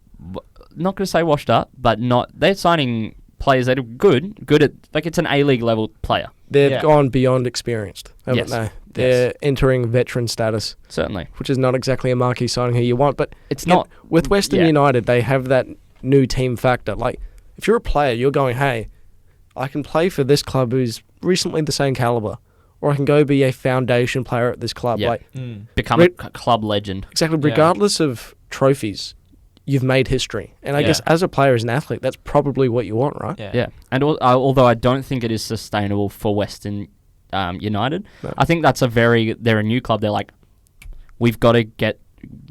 not going to say washed up, but they're signing players that are good at, it's an A-League level player. they've gone beyond experienced, haven't Yes. they? They're entering veteran status, Certainly. which is not exactly a marquee signing who you want. But It's again, not. with Western yeah. United, they have that new team factor. Like, if you're a player, you're going, hey, I can play for this club who's recently the same caliber, or I can go be a foundation player at this club. Yeah. Like, Become a club legend. exactly, regardless of trophies, you've made history. And I Yeah. guess as a player, as an athlete, that's probably what you want, right? Yeah. And although I don't think it is sustainable for Western United, No. I think they're a new club. They're like, we've got to get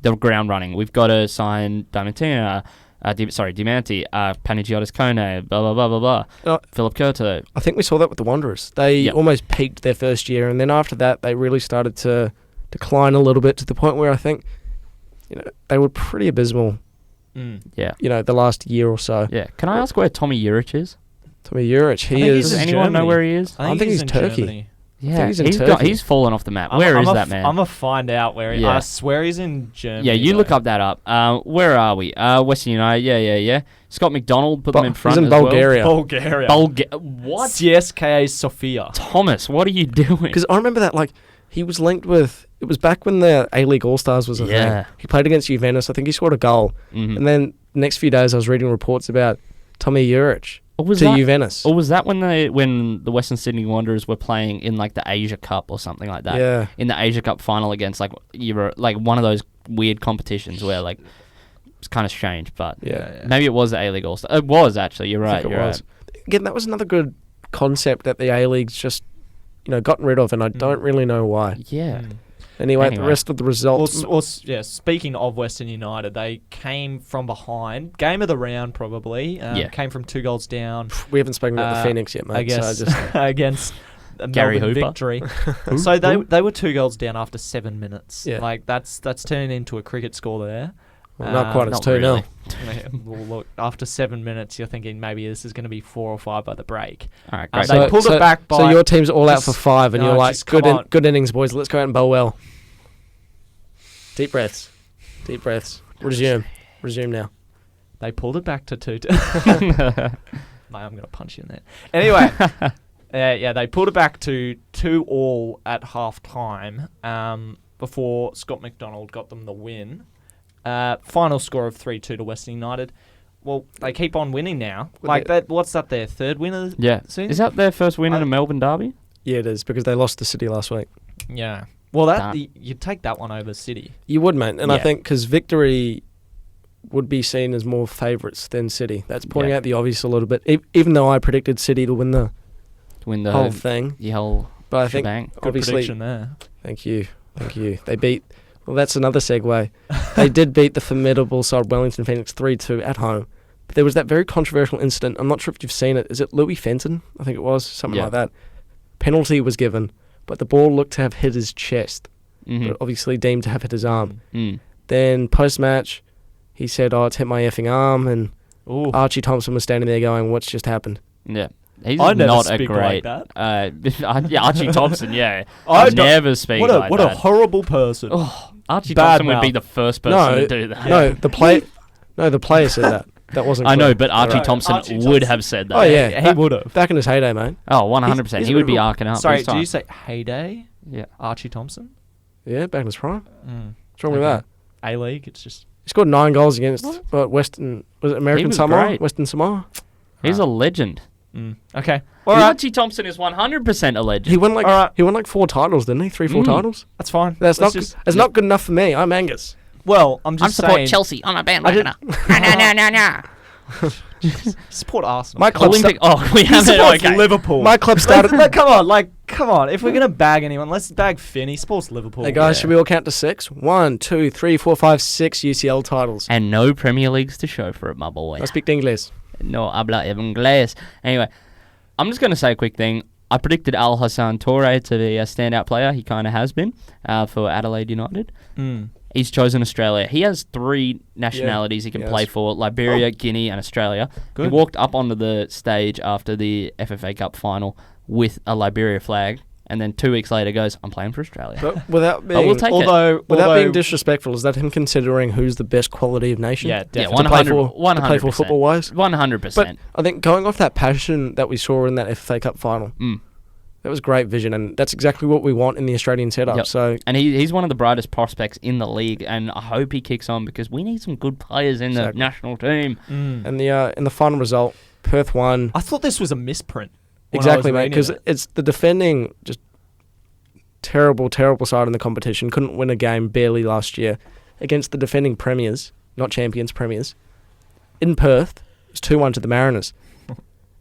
the ground running. We've got to sign Diamantina, Diamanti, Panagiotis Kone, blah, blah, blah, blah, blah. Uh, Philip Curto. I think we saw that with the Wanderers. They almost peaked their first year, and then after that, they really started to decline a little bit to the point where I think, they were pretty abysmal. Yeah. The last year or so. Yeah. Can I ask where Tommy Juric is? Tommy Juric, he think is. he's Does in anyone know Germany. where he is? I think he's in Turkey. Germany. Yeah, he's in Turkey. he's fallen off the map. Where is that man? I'm going to find out where he is. Yeah. I swear he's in Germany. Yeah, you though. look up that up. Where are we? Western United. Yeah. Scott McDonald put them in front He's in as Bulgaria. Bulgaria. What? CSKA Sofia. Thomas, what are you doing? Because I remember that, he was linked with. It was back when the A-League All-Stars was a Yeah. thing. He played against Juventus. I think he scored a goal. Mhm. And then the next few days, I was reading reports about Tommy Juric Or was to that- Juventus. Or was that when the Western Sydney Wanderers were playing in the Asia Cup or something like that? Yeah. In the Asia Cup final against one of those weird competitions where it's kind of strange, but Yeah. maybe it was the A-League All-Star. It was actually. You're I right. think it You're was. right. Again, that was another good concept that the A-League's just, gotten rid of, and I don't really know why. Yeah. Anyway, the Anyway. rest of the results. Speaking of Western United, they came from behind. Game of the round, probably. Came from 2 goals down. We haven't spoken about the Phoenix yet, mate. I guess So just, against a Gary Melbourne Hooper. victory. So they were 2 goals down after 7 minutes. Yeah. That's turned into a cricket score there. well, not quite. It's not 2-0. really. Well, look, after 7 minutes, you're thinking maybe this is going to be 4 or 5 by the break. All right, great. They pulled it back by. So your team's all out just- for 5, and no, you're like, just come on. good innings, boys. Let's go out and bowl well. Deep breaths. Resume now. They pulled it back to 2-2. Mate, I'm going to punch you in there. Anyway, they pulled it back to 2-2 at half time before Scott McDonald got them the win. Final score of 3-2 to Western United. Well, they keep on winning now. What's that, their third win of the Yeah. season? Is that their first win in a Melbourne derby? Yeah, it is, because they lost to City last week. Yeah. Well, you'd take that one over City. You would, mate. And I Yeah. think because victory would be seen as more favourites than City. That's pointing out the obvious a little bit. Even though I predicted City to win the whole thing. The whole but I shebang. think, Good obviously... prediction there. Thank you. They beat... Well, that's another segue. They did beat the formidable side Wellington Phoenix 3-2 at home. But there was that very controversial incident. I'm not sure if you've seen it. Is it Louis Fenton? I think it was. Something like that. Penalty was given, but the ball looked to have hit his chest. But obviously deemed to have hit his arm. Then post-match, he said, it's hit my effing arm. And Archie Thompson was standing there going, what's just happened? Yeah. He's I never not a speak great... like that. Archie Thompson, yeah. I never speak like that. What a horrible person. Oh, Archie Bad Thompson would be mouth. the first person to do that. No, the player said that. That wasn't I know, clear. but Archie Right. Thompson Archie would Thompson. have said that. Oh, yeah. He would have. Back in his heyday, mate. Oh, 100%. He's He a would be bit of a- arcing up. Sorry, big did time. you say heyday? Yeah. Archie Thompson? Yeah, back in his prime. What's wrong with that? A-League, it's just... He scored 9 goals against Western... Was it American was Samoa? great. Western Samoa? He's a legend. Okay. Archie Thompson is 100% a legend. He won like 4 titles, didn't he? 4 titles? That's fine. That's Let's not good enough for me. I'm Angus. Well, I'm I'm just support saying... Chelsea on a bandwagoner. No. Support Arsenal. My club Olympic. We He have it. supports Okay. Liverpool. My club started... Come on. If we're going to bag anyone, let's bag Finn. He supports Liverpool. Hey guys, should we all count to 6? 1, 2, 3, 4, 5, 6 UCL titles. And no Premier Leagues to show for it, my boy. I speak English. No habla inglés. Anyway, I'm just going to say a quick thing. I predicted Al Hassan Toure to be a standout player. He kind of has been for Adelaide United. He's chosen Australia. He has 3 nationalities he can play for: Liberia, Guinea, and Australia. Good. He walked up onto the stage after the FFA Cup final with a Liberia flag, and then 2 weeks later goes, "I'm playing for Australia." But without But we'll being... take Without being disrespectful, is that him considering who's the best quality of nation? Yeah, Yeah, definitely. 100%. To play for football-wise? 100%. But I think going off that passion that we saw in that FFA Cup final, that was great vision, and that's exactly what we want in the Australian setup. Yep. So, and he's one of the brightest prospects in the league, and I hope he kicks on because we need some good players in the national team. and in the final result, Perth won. I thought this was a misprint. Exactly, mate, because it's the defending just terrible side in the competition. Couldn't win a game barely last year against the defending premiers, not champions, premiers. In Perth, it was 2-1 to the Mariners.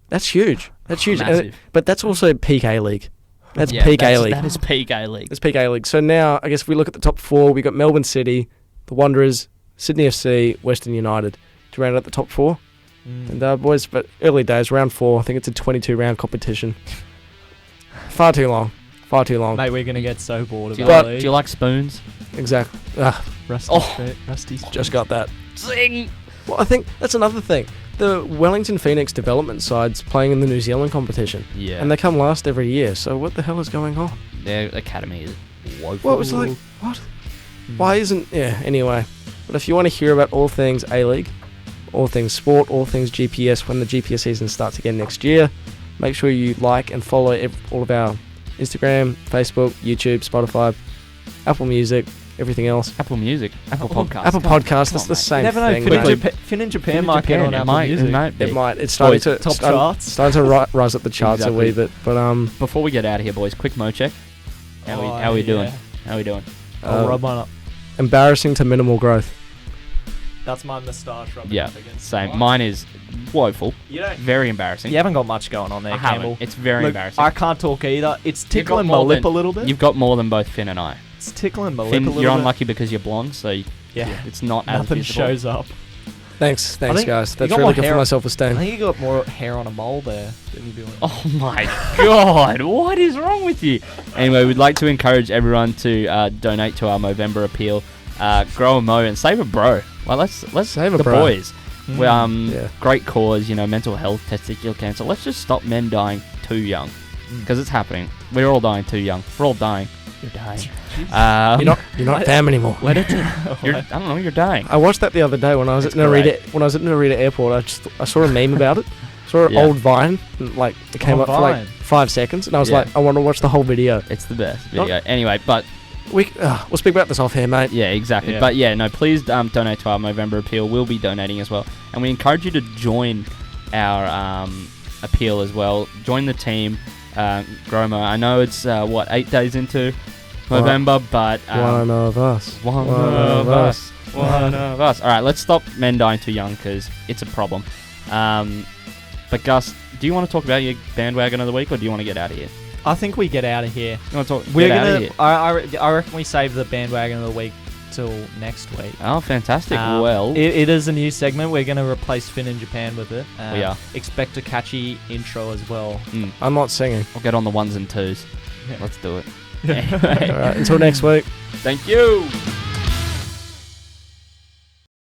That's huge. That's huge. Massive. But that's also peak A-League. That's Yeah, peak A-League. That is peak A-League. It's peak A-League. So now, I guess if we look at the top 4, we got Melbourne City, the Wanderers, Sydney FC, Western United to round out the top 4. And boys, but early days, round 4, I think it's a 22-round competition. Far too long. Mate, we're going to get so bored Do of you, that like, league. do you like spoons? Exactly. Rusty's Just got that. Zing! Well, I think that's another thing. The Wellington Phoenix development side's playing in the New Zealand competition. Yeah. And they come last every year, so what the hell is going on? Their academy is woeful. Well, it's like, what? Why isn't... Yeah, anyway. But if you want to hear about all things A-League, all things sport, all things GPS, when the GPS season starts again next year, make sure you like and follow all of our Instagram, Facebook, YouTube, Spotify, Apple Music, everything else. Apple Music, Apple Podcasts. Apple Come Podcasts, that's on, the mate. same You never know. thing. Finn in Japan Finn in might get Japan, on it Apple might- Music. it might be. It might. It's starting Boys, to... top charts. Starting to rise up the charts a wee bit. But, Before we get out of here, boys, quick mo check. How we doing? How we doing? I'll rub one up. embarrassing to minimal growth. That's my moustache rubbing Yeah, up against same. mine. Mine is woeful. You don't. Very embarrassing. You haven't got much going on there, I haven't. Campbell. It's very Look, embarrassing. I can't talk either. It's You've got tickling my more lip than- a little bit. You've got more than both Finn and I. It's tickling my lip a Finn, little you're bit. unlucky because you're blonde, so Yeah. it's not as Nothing visible. shows up. Thanks think guys. you That's got really more good for hair- my I self-esteem. think you got more hair on a mole there than you do. Oh my god, what is wrong with you? Anyway, we'd like to encourage everyone to donate to our Movember appeal. Grow a mo and save a bro. Well, let's Save a the bro. boys. Yeah. Great cause, mental health, testicular cancer. Let's just stop men dying too young, because it's happening. We're all dying too young. We're all dying. You're dying. You're not fam anymore. Let it. I don't know. You're dying. I watched that the other day when I was That's at Narita. great. When I was at Narita Airport, I saw a meme about it. Saw an Yeah. old Vine, and, like it came Oh, up for like Vine. 5 seconds, and I was Yeah. like, I want to watch the whole video. It's the best Not- video. Anyway, but We'll speak about this off here, mate. yeah, exactly. Yeah. But yeah, no, please donate to our Movember appeal. We'll be donating as well, and we encourage you to join our appeal as well. Join the team, Gromo. I know it's 8 days into November, but one of us. One of us. One of us. All right, let's stop men dying too young because it's a problem. But Gus, do you want to talk about your bandwagon of the week, or do you want to get out of here? I think we get out of here. You want to talk? We're get out of gonna. here. I reckon we save the bandwagon of the week till next week. Oh, fantastic. Well, it is a new segment. We're going to replace Finn in Japan with it. We are. Expect a catchy intro as well. I'm not singing. I'll get on the ones and twos. Yeah. Let's do it. All right, until next week. Thank you.